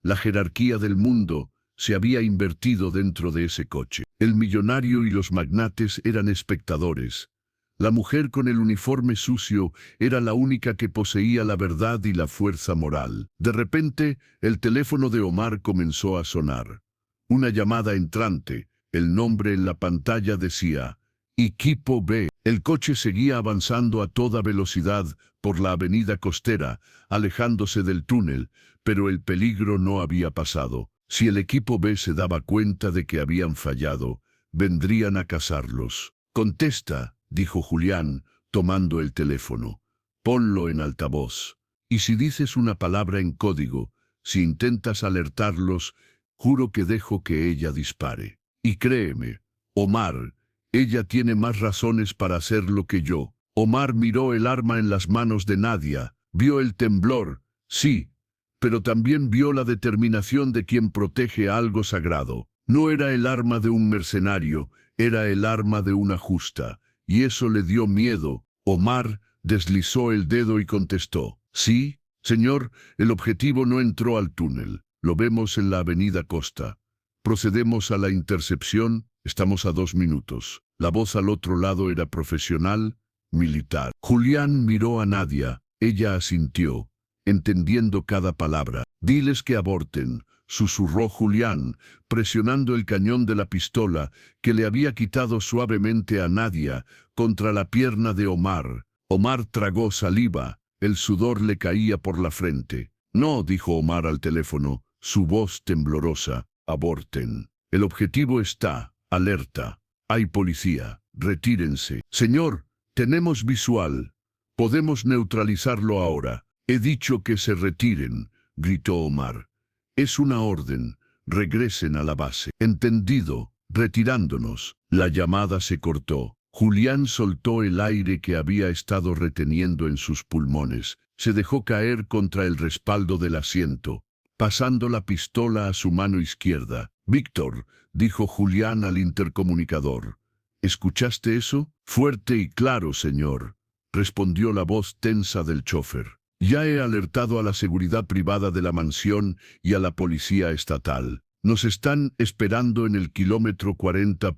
La jerarquía del mundo se había invertido dentro de ese coche. El millonario y los magnates eran espectadores. La mujer con el uniforme sucio era la única que poseía la verdad y la fuerza moral. De repente, el teléfono de Omar comenzó a sonar. Una llamada entrante. El nombre en la pantalla decía: Equipo B. El coche seguía avanzando a toda velocidad por la avenida costera, alejándose del túnel, pero el peligro no había pasado. Si el equipo B se daba cuenta de que habían fallado, vendrían a cazarlos. Contesta, dijo Julián, tomando el teléfono. Ponlo en altavoz. Y si dices una palabra en código, si intentas alertarlos, juro que dejo que ella dispare. Y créeme, Omar, ella tiene más razones para hacerlo que yo. Omar miró el arma en las manos de Nadia, vio el temblor, sí, pero también vio la determinación de quien protege algo sagrado. No era el arma de un mercenario, Era el arma de una justa, y eso le dio miedo. Omar deslizó el dedo y contestó: sí, señor, el objetivo no entró al túnel. Lo vemos en la avenida Costa. Procedemos a la intercepción, estamos a 2 minutos. La voz al otro lado era profesional, militar. Julián miró a Nadia, ella asintió, entendiendo cada palabra. Diles que aborten, susurró Julián, presionando el cañón de la pistola que le había quitado suavemente a Nadia contra la pierna de Omar. Omar tragó saliva, el sudor le caía por la frente. No, dijo Omar al teléfono, su voz temblorosa, aborten. El objetivo está, alerta. Hay policía, retírense. Señor, tenemos visual. Podemos neutralizarlo ahora. He dicho que se retiren, gritó Omar. Es una orden. Regresen a la base. Entendido, retirándonos. La llamada se cortó. Julián soltó el aire que había estado reteniendo en sus pulmones. Se dejó caer contra el respaldo del asiento, pasando la pistola a su mano izquierda. Víctor, dijo Julián al intercomunicador. ¿Escuchaste eso? Fuerte y claro, señor, respondió la voz tensa del chofer. Ya he alertado a la seguridad privada de la mansión y a la policía estatal. Nos están esperando en el kilómetro 40.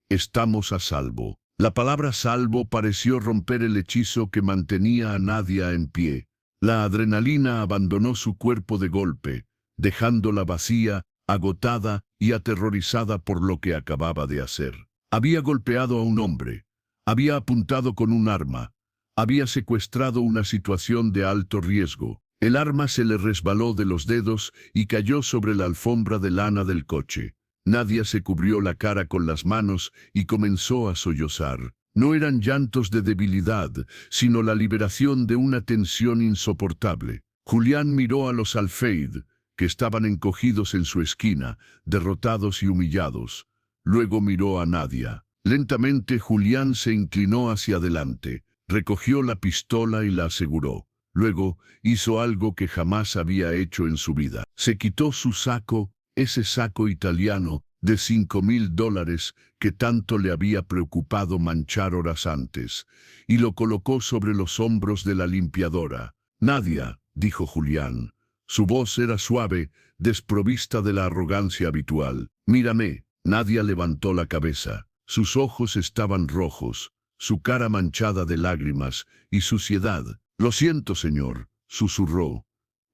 Estamos a salvo. La palabra salvo pareció romper el hechizo que mantenía a Nadia en pie. La adrenalina abandonó su cuerpo de golpe, dejándola vacía, agotada y aterrorizada por lo que acababa de hacer. Había golpeado a un hombre, había apuntado con un arma, había secuestrado una situación de alto riesgo. El arma se le resbaló de los dedos y cayó sobre la alfombra de lana del coche. Nadia se cubrió la cara con las manos y comenzó a sollozar. No eran llantos de debilidad, sino la liberación de una tensión insoportable. Julián miró a los Alfeid, que estaban encogidos en su esquina, derrotados y humillados. Luego miró a Nadia. Lentamente Julián se inclinó hacia adelante, recogió la pistola y la aseguró. Luego hizo algo que jamás había hecho en su vida. Se quitó su saco, ese saco italiano de $5,000 que tanto le había preocupado manchar horas antes, y lo colocó sobre los hombros de la limpiadora. Nadia, dijo Julián. Su voz era suave, desprovista de la arrogancia habitual. Mírame. Nadia levantó la cabeza. Sus ojos estaban rojos, su cara manchada de lágrimas y suciedad. Lo siento, señor, susurró.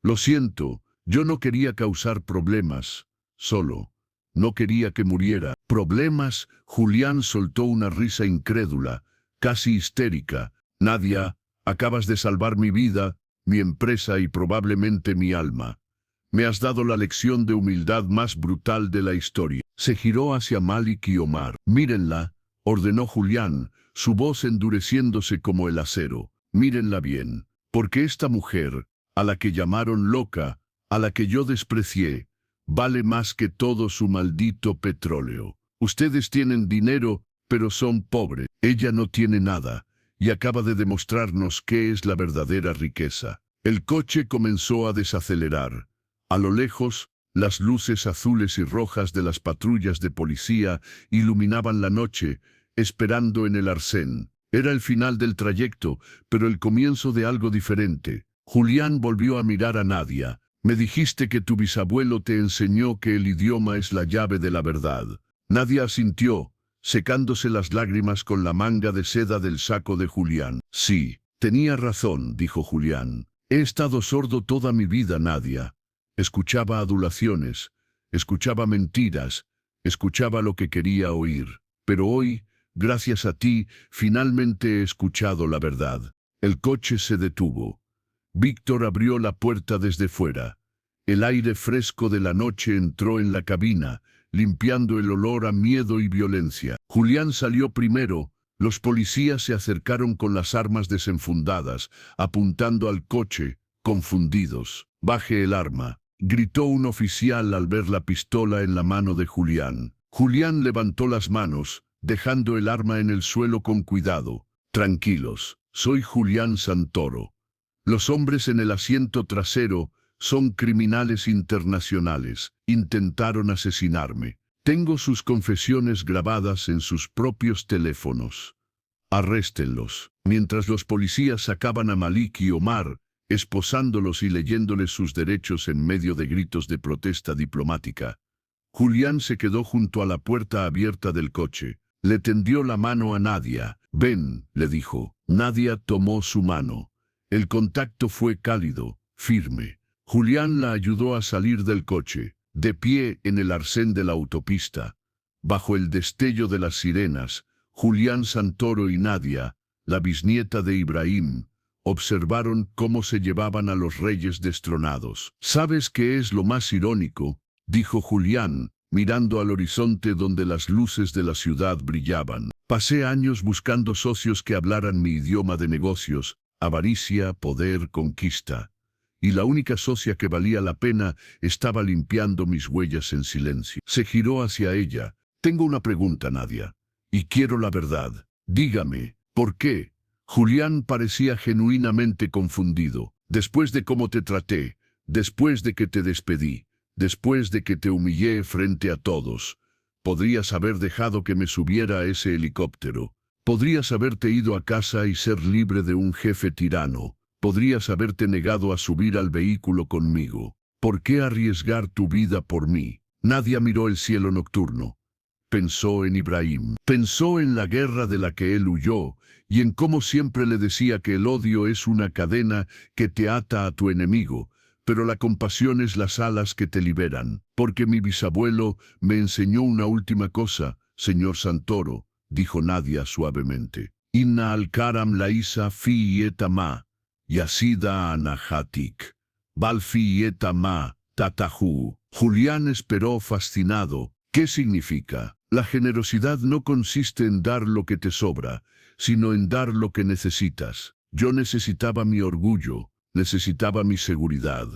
Lo siento, yo no quería causar problemas. Solo. No quería que muriera. ¿Problemas? Julián soltó una risa incrédula, casi histérica. Nadia, acabas de salvar mi vida, mi empresa y probablemente mi alma. Me has dado la lección de humildad más brutal de la historia. Se giró hacia Malik y Omar. Mírenla, ordenó Julián, su voz endureciéndose como el acero. Mírenla bien, porque esta mujer, a la que llamaron loca, a la que yo desprecié, vale más que todo su maldito petróleo. Ustedes tienen dinero, pero son pobres. Ella no tiene nada, y acaba de demostrarnos qué es la verdadera riqueza. El coche comenzó a desacelerar. A lo lejos, las luces azules y rojas de las patrullas de policía iluminaban la noche, esperando en el arcén. Era el final del trayecto, pero el comienzo de algo diferente. Julián volvió a mirar a Nadia. Me dijiste que tu bisabuelo te enseñó que el idioma es la llave de la verdad. Nadia asintió, secándose las lágrimas con la manga de seda del saco de Julián. Sí, tenía razón, dijo Julián. He estado sordo toda mi vida, Nadia. Escuchaba adulaciones, escuchaba mentiras, escuchaba lo que quería oír. Pero hoy, gracias a ti, finalmente he escuchado la verdad. El coche se detuvo. Víctor abrió la puerta desde fuera. El aire fresco de la noche entró en la cabina, limpiando el olor a miedo y violencia. Julián salió primero. Los policías se acercaron con las armas desenfundadas, apuntando al coche, confundidos. «Baje el arma», gritó un oficial al ver la pistola en la mano de Julián. Julián levantó las manos, dejando el arma en el suelo con cuidado. «Tranquilos, soy Julián Santoro. Los hombres en el asiento trasero son criminales internacionales. Intentaron asesinarme. Tengo sus confesiones grabadas en sus propios teléfonos. Arréstenlos. Mientras los policías sacaban a Malik y Omar, esposándolos y leyéndoles sus derechos en medio de gritos de protesta diplomática, Julián se quedó junto a la puerta abierta del coche. Le tendió la mano a Nadia. «Ven», le dijo. Nadia tomó su mano. El contacto fue cálido, firme. Julián la ayudó a salir del coche. De pie en el arcén de la autopista, bajo el destello de las sirenas, Julián Santoro y Nadia, la bisnieta de Ibrahim, observaron cómo se llevaban a los reyes destronados. «¿Sabes qué es lo más irónico?», dijo Julián, mirando al horizonte donde las luces de la ciudad brillaban. «Pasé años buscando socios que hablaran mi idioma de negocios, avaricia, poder, conquista. Y la única socia que valía la pena estaba limpiando mis huellas en silencio». Se giró hacia ella. «Tengo una pregunta, Nadia, y quiero la verdad. Dígame, ¿por qué?» Julián parecía genuinamente confundido. «Después de cómo te traté, después de que te despedí, después de que te humillé frente a todos, podrías haber dejado que me subiera a ese helicóptero. Podrías haberte ido a casa y ser libre de un jefe tirano. Podrías haberte negado a subir al vehículo conmigo. ¿Por qué arriesgar tu vida por mí?» Nadia miró el cielo nocturno. Pensó en Ibrahim. Pensó en la guerra de la que él huyó y en cómo siempre le decía que el odio es una cadena que te ata a tu enemigo, pero la compasión es las alas que te liberan. «Porque mi bisabuelo me enseñó una última cosa, señor Santoro», dijo Nadia suavemente. «Inna al-karam laisa fi etama. Yasida anahatik. Balfi etama, tatahu». Julián esperó fascinado. ¿Qué significa? La generosidad no consiste en dar lo que te sobra, sino en dar lo que necesitas. Yo necesitaba mi orgullo, necesitaba mi seguridad,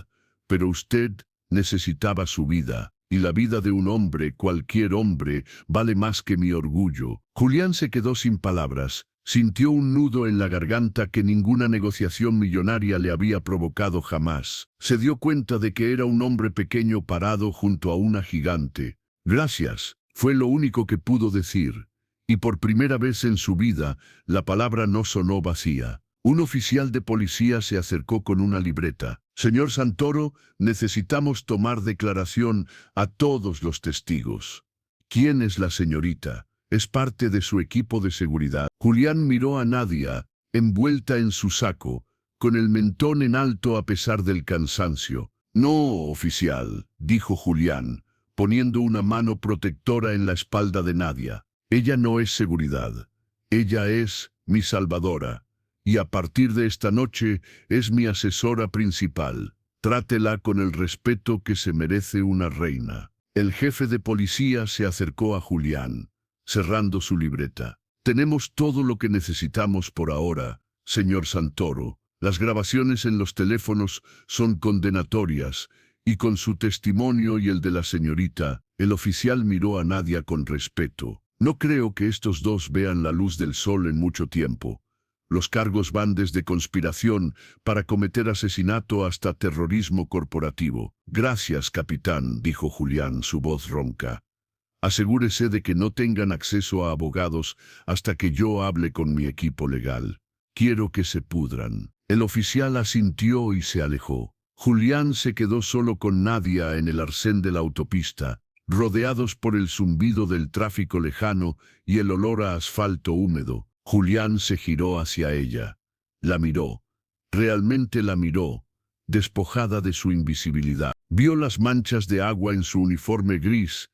pero usted necesitaba su vida. Y la vida de un hombre, cualquier hombre, vale más que mi orgullo. Julián se quedó sin palabras. Sintió un nudo en la garganta que ninguna negociación millonaria le había provocado jamás. Se dio cuenta de que era un hombre pequeño parado junto a una gigante. «Gracias», fue lo único que pudo decir. Y por primera vez en su vida, la palabra no sonó vacía. Un oficial de policía se acercó con una libreta. «Señor Santoro, necesitamos tomar declaración a todos los testigos». «¿Quién es la señorita? Es parte de su equipo de seguridad». Julián miró a Nadia, envuelta en su saco, con el mentón en alto a pesar del cansancio. «No, oficial», dijo Julián, poniendo una mano protectora en la espalda de Nadia. «Ella no es seguridad. Ella es mi salvadora. Y a partir de esta noche es mi asesora principal. Trátela con el respeto que se merece una reina». El jefe de policía se acercó a Julián, cerrando su libreta. «Tenemos todo lo que necesitamos por ahora, señor Santoro. Las grabaciones en los teléfonos son condenatorias, y con su testimonio y el de la señorita», el oficial miró a Nadia con respeto. «No creo que estos dos vean la luz del sol en mucho tiempo. Los cargos van desde conspiración para cometer asesinato hasta terrorismo corporativo». «Gracias, capitán», dijo Julián, su voz ronca. «Asegúrese de que no tengan acceso a abogados hasta que yo hable con mi equipo legal. Quiero que se pudran». El oficial asintió y se alejó. Julián se quedó solo con Nadia en el arcén de la autopista, rodeados por el zumbido del tráfico lejano y el olor a asfalto húmedo. Julián se giró hacia ella. La miró. Realmente la miró, despojada de su invisibilidad. Vio las manchas de agua en su uniforme gris,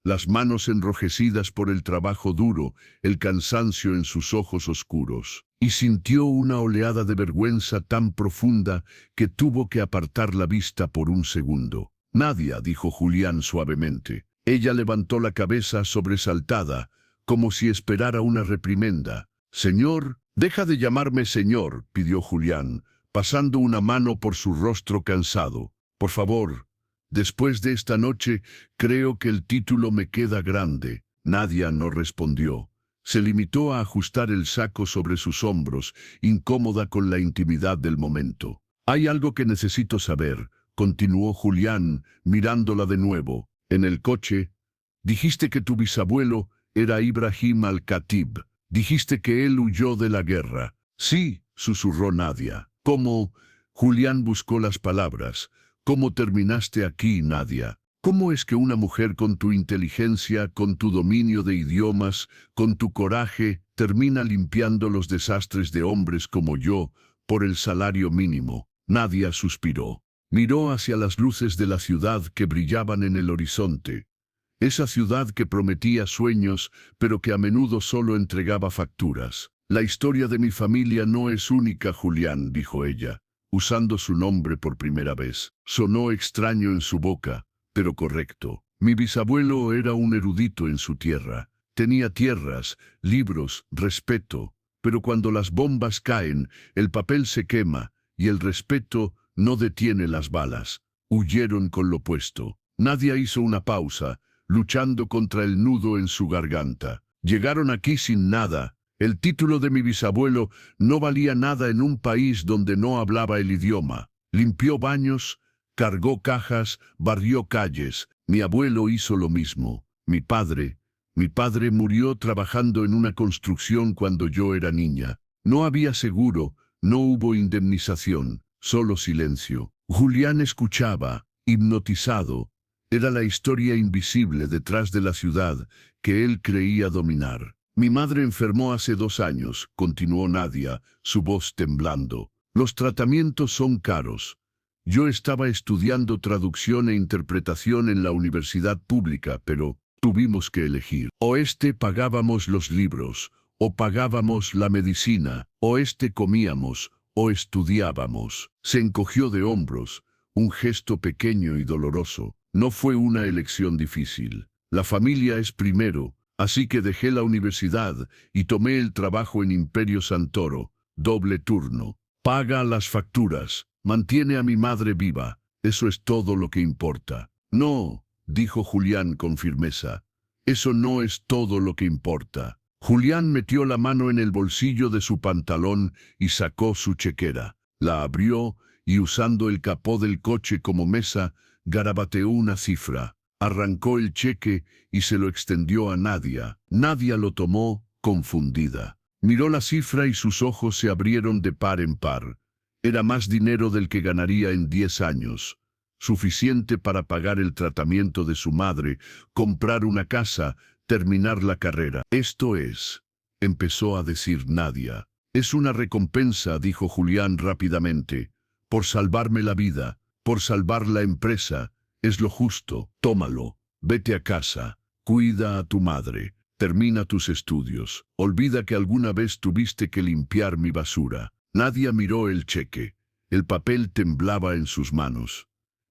las manos enrojecidas por el trabajo duro, el cansancio en sus ojos oscuros. Y sintió una oleada de vergüenza tan profunda que tuvo que apartar la vista por un segundo. «Nadia», dijo Julián suavemente. Ella levantó la cabeza sobresaltada, como si esperara una reprimenda. «Señor». «Deja de llamarme señor», pidió Julián, pasando una mano por su rostro cansado. «Por favor, después de esta noche, creo que el título me queda grande». Nadia no respondió. Se limitó a ajustar el saco sobre sus hombros, incómoda con la intimidad del momento. «Hay algo que necesito saber», continuó Julián, mirándola de nuevo. «En el coche, Dijiste que tu bisabuelo era Ibrahim al-Khatib. Dijiste que él huyó de la guerra. Sí, susurró Nadia. ¿Cómo? Julián buscó las palabras. ¿Cómo terminaste aquí, Nadia? ¿Cómo es que una mujer con tu inteligencia, con tu dominio de idiomas, con tu coraje, termina limpiando los desastres de hombres como yo por el salario mínimo? Nadia suspiró. Miró hacia las luces de la ciudad que brillaban en el horizonte. Esa ciudad que prometía sueños, pero que a menudo solo entregaba facturas. La historia de mi familia no es única, Julián, dijo ella, usando su nombre por primera vez. Sonó extraño en su boca, pero correcto. Mi bisabuelo era un erudito en su tierra. Tenía tierras, libros, respeto. Pero cuando las bombas caen, el papel se quema, y el respeto no detiene las balas. Huyeron con lo puesto. Nadie hizo una pausa, luchando contra el nudo en su garganta. Llegaron aquí sin nada. El título de mi bisabuelo no valía nada en un país donde no hablaba el idioma. Limpió baños, cargó cajas, barrió calles. Mi abuelo hizo lo mismo. Mi padre murió trabajando en una construcción cuando yo era niña. No había seguro, no hubo indemnización, solo silencio. Julián escuchaba, hipnotizado. Era la historia invisible detrás de la ciudad que él creía dominar. Mi madre enfermó hace 2 años, continuó Nadia, su voz temblando. Los tratamientos son caros. Yo estaba estudiando traducción e interpretación en la universidad pública, pero tuvimos que elegir. O pagábamos los libros, o pagábamos la medicina, o comíamos, o estudiábamos. Se encogió de hombros, un gesto pequeño y doloroso. No fue una elección difícil. La familia es primero, así que dejé la universidad y tomé el trabajo en Imperio Santoro, doble turno. Paga las facturas, mantiene a mi madre viva, eso es todo lo que importa. No, dijo Julián con firmeza, eso no es todo lo que importa. Julián metió la mano en el bolsillo de su pantalón y sacó su chequera. La abrió y usando el capó del coche como mesa, garabateó una cifra, arrancó el cheque y se lo extendió a Nadia. Nadia lo tomó, confundida. Miró la cifra y sus ojos se abrieron de par en par. Era más dinero del que ganaría en 10 años. Suficiente para pagar el tratamiento de su madre, comprar una casa, terminar la carrera. Esto es, empezó a decir Nadia. Es una recompensa, dijo Julián rápidamente, por salvarme la vida. Por salvar la empresa, es lo justo. Tómalo, vete a casa, cuida a tu madre, termina tus estudios. Olvida que alguna vez tuviste que limpiar mi basura. Nadia miró el cheque. El papel temblaba en sus manos.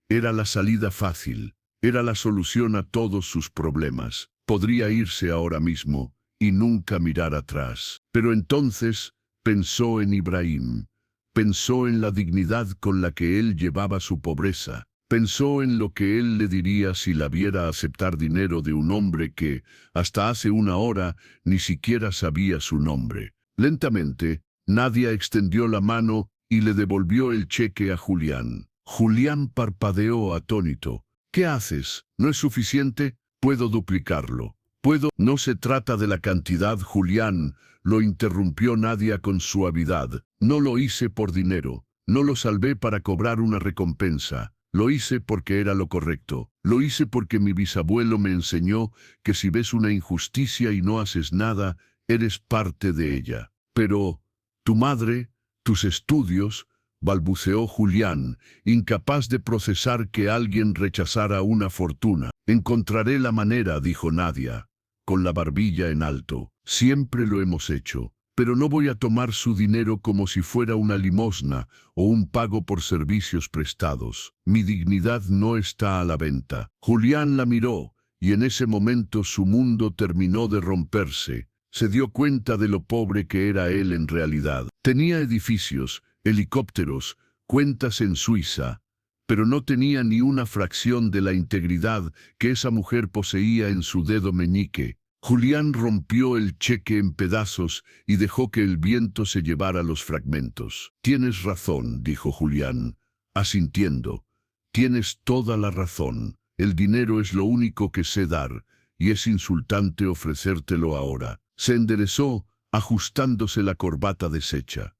Era la salida fácil, era la solución a todos sus problemas. Podría irse ahora mismo y nunca mirar atrás. Pero entonces pensó en Ibrahim. Pensó en la dignidad con la que él llevaba su pobreza. Pensó en lo que él le diría si la viera aceptar dinero de un hombre que, hasta hace 1 hora, ni siquiera sabía su nombre. Lentamente, Nadia extendió la mano y le devolvió el cheque a Julián. Julián parpadeó atónito. ¿Qué haces? ¿No es suficiente? Puedo duplicarlo. Puedo. No se trata de la cantidad, Julián, lo interrumpió Nadia con suavidad. No lo hice por dinero. No lo salvé para cobrar una recompensa. Lo hice porque era lo correcto. Lo hice porque mi bisabuelo me enseñó que si ves una injusticia y no haces nada, eres parte de ella. Pero, tu madre, tus estudios, balbuceó Julián, incapaz de procesar que alguien rechazara una fortuna. Encontraré la manera, dijo Nadia, con la barbilla en alto. Siempre lo hemos hecho. Pero no voy a tomar su dinero como si fuera una limosna o un pago por servicios prestados. Mi dignidad no está a la venta. Julián la miró, y en ese momento su mundo terminó de romperse. Se dio cuenta de lo pobre que era él en realidad. Tenía edificios, helicópteros, cuentas en Suiza, pero no tenía ni una fracción de la integridad que esa mujer poseía en su dedo meñique. Julián rompió el cheque en pedazos y dejó que el viento se llevara los fragmentos. Tienes razón, dijo Julián, asintiendo. Tienes toda la razón. El dinero es lo único que sé dar, y es insultante ofrecértelo ahora. Se enderezó, ajustándose la corbata deshecha.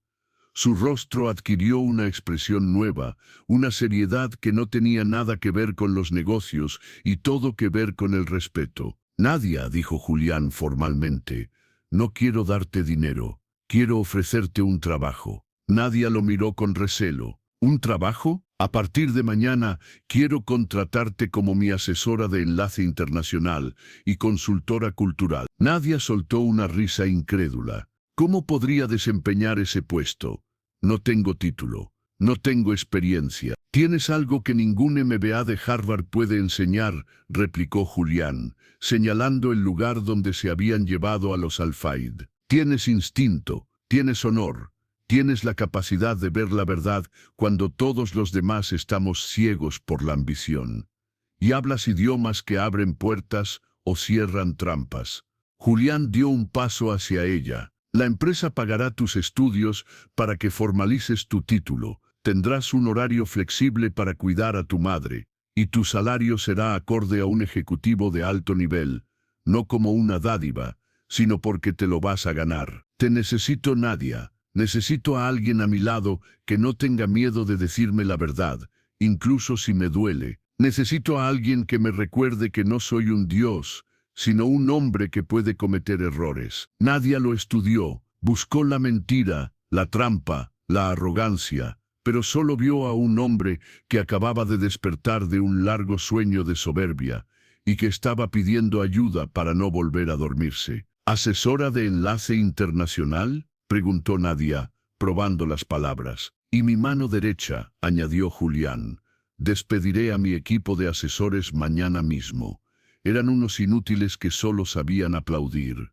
Su rostro adquirió una expresión nueva, una seriedad que no tenía nada que ver con los negocios y todo que ver con el respeto. Nadia, dijo Julián formalmente, no quiero darte dinero, quiero ofrecerte un trabajo. Nadia lo miró con recelo. ¿Un trabajo? A partir de mañana quiero contratarte como mi asesora de enlace internacional y consultora cultural. Nadia soltó una risa incrédula. ¿Cómo podría desempeñar ese puesto? No tengo título, no tengo experiencia. Tienes algo que ningún MBA de Harvard puede enseñar, replicó Julián, señalando el lugar donde se habían llevado a los Al-Faid. Tienes instinto, tienes honor, tienes la capacidad de ver la verdad cuando todos los demás estamos ciegos por la ambición. Y hablas idiomas que abren puertas o cierran trampas. Julián dio un paso hacia ella. La empresa pagará tus estudios para que formalices tu título. Tendrás un horario flexible para cuidar a tu madre, y tu salario será acorde a un ejecutivo de alto nivel, no como una dádiva, sino porque te lo vas a ganar. Te necesito, Nadia. Necesito a alguien a mi lado que no tenga miedo de decirme la verdad, incluso si me duele. Necesito a alguien que me recuerde que no soy un dios, sino un hombre que puede cometer errores. Nadia lo estudió, buscó la mentira, la trampa, la arrogancia, pero solo vio a un hombre que acababa de despertar de un largo sueño de soberbia y que estaba pidiendo ayuda para no volver a dormirse. ¿Asesora de enlace internacional?, preguntó Nadia, probando las palabras. Y mi mano derecha, añadió Julián. Despediré a mi equipo de asesores mañana mismo. Eran unos inútiles que solo sabían aplaudir.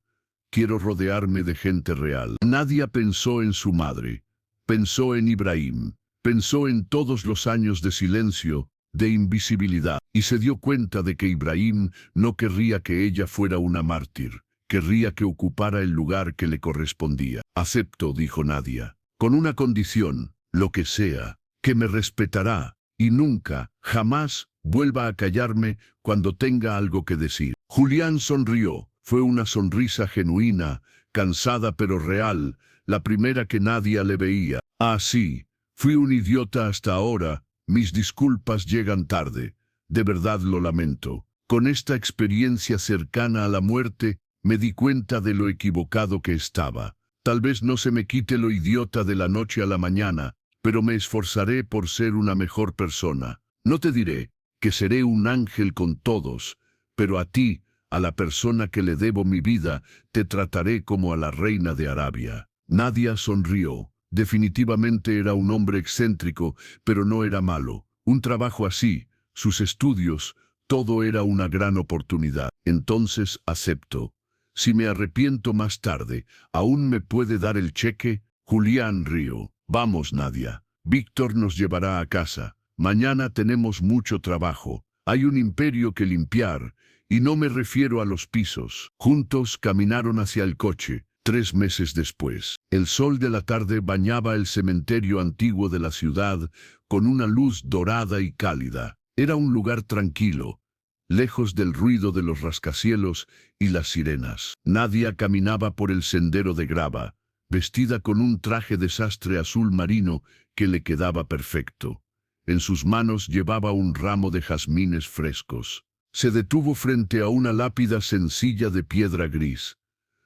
Quiero rodearme de gente real. Nadia pensó en su madre, pensó en Ibrahim, pensó en todos los años de silencio, de invisibilidad, y se dio cuenta de que Ibrahim no querría que ella fuera una mártir. Querría que ocupara el lugar que le correspondía. Acepto, dijo Nadia, con una condición, lo que sea, que me respetará, y nunca, jamás, vuelva a callarme cuando tenga algo que decir. Julián sonrió. Fue una sonrisa genuina, cansada pero real, la primera que Nadia le veía. Ah, sí, fui un idiota hasta ahora, mis disculpas llegan tarde. De verdad lo lamento. Con esta experiencia cercana a la muerte, me di cuenta de lo equivocado que estaba. Tal vez no se me quite lo idiota de la noche a la mañana, pero me esforzaré por ser una mejor persona. No te diré que seré un ángel con todos, pero a ti, a la persona que le debo mi vida, te trataré como a la reina de Arabia. Nadia sonrió. Definitivamente era un hombre excéntrico, pero no era malo. Un trabajo así, sus estudios, todo era una gran oportunidad. Entonces acepto. Si me arrepiento más tarde, ¿aún me puede dar el cheque? Julián rió. Vamos, Nadia. Víctor nos llevará a casa. Mañana tenemos mucho trabajo. Hay un imperio que limpiar, y no me refiero a los pisos. Juntos caminaron hacia el coche. 3 meses después, el sol de la tarde bañaba el cementerio antiguo de la ciudad con una luz dorada y cálida. Era un lugar tranquilo, lejos del ruido de los rascacielos y las sirenas. Nadia caminaba por el sendero de grava, vestida con un traje de sastre azul marino que le quedaba perfecto. En sus manos llevaba un ramo de jazmines frescos. Se detuvo frente a una lápida sencilla de piedra gris.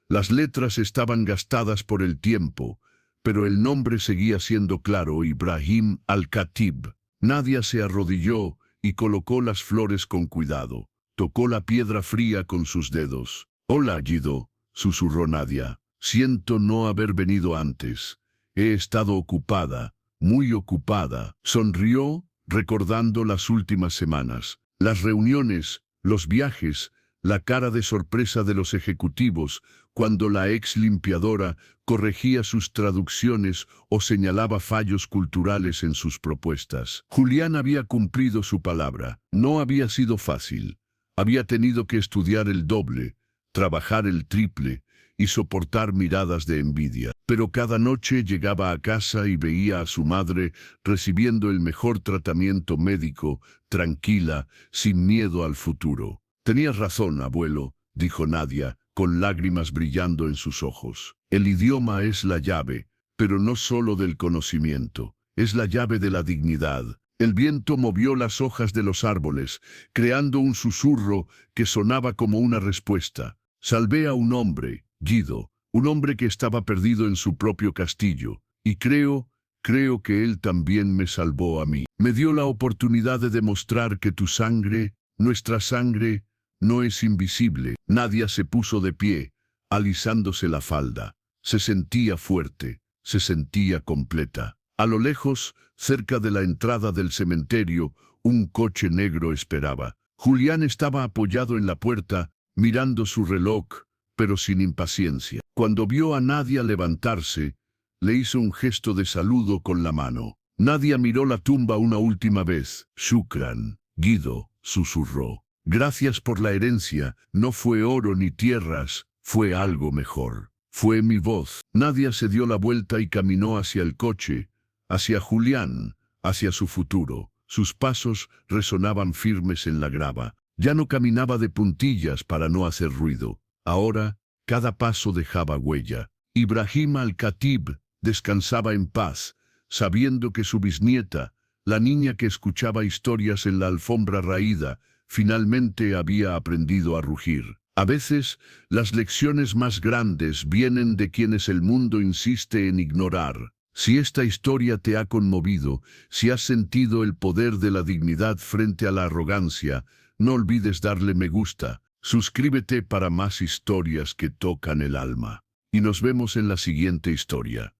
Las letras estaban gastadas por el tiempo, pero el nombre seguía siendo claro: Ibrahim Al-Khatib. Nadia se arrodilló y colocó las flores con cuidado. Tocó la piedra fría con sus dedos. «Hola, Guido», susurró Nadia. «Siento no haber venido antes. He estado ocupada, muy ocupada». Sonrió, recordando las últimas semanas. Las reuniones, los viajes, la cara de sorpresa de los ejecutivos cuando la ex limpiadora corregía sus traducciones o señalaba fallos culturales en sus propuestas. Julián había cumplido su palabra. No había sido fácil. Había tenido que estudiar el doble, trabajar el triple y soportar miradas de envidia. Pero cada noche llegaba a casa y veía a su madre recibiendo el mejor tratamiento médico, tranquila, sin miedo al futuro. Tenías razón, abuelo, dijo Nadia, con lágrimas brillando en sus ojos. El idioma es la llave, pero no solo del conocimiento, es la llave de la dignidad. El viento movió las hojas de los árboles, creando un susurro que sonaba como una respuesta. Salvé a un hombre, Guido, un hombre que estaba perdido en su propio castillo, y creo que él también me salvó a mí. Me dio la oportunidad de demostrar que tu sangre, nuestra sangre, no es invisible. Nadia se puso de pie, alisándose la falda. Se sentía fuerte, se sentía completa. A lo lejos, cerca de la entrada del cementerio, un coche negro esperaba. Julián estaba apoyado en la puerta, mirando su reloj, pero sin impaciencia. Cuando vio a Nadia levantarse, le hizo un gesto de saludo con la mano. Nadia miró la tumba una última vez. Shukran, Guido, susurró. Gracias por la herencia, no fue oro ni tierras, fue algo mejor. Fue mi voz. Nadia se dio la vuelta y caminó hacia el coche, hacia Julián, hacia su futuro. Sus pasos resonaban firmes en la grava. Ya no caminaba de puntillas para no hacer ruido. Ahora, cada paso dejaba huella. Ibrahim al-Khatib descansaba en paz, sabiendo que su bisnieta, la niña que escuchaba historias en la alfombra raída, finalmente había aprendido a rugir. A veces, las lecciones más grandes vienen de quienes el mundo insiste en ignorar. Si esta historia te ha conmovido, si has sentido el poder de la dignidad frente a la arrogancia, no olvides darle me gusta. Suscríbete para más historias que tocan el alma. Y nos vemos en la siguiente historia.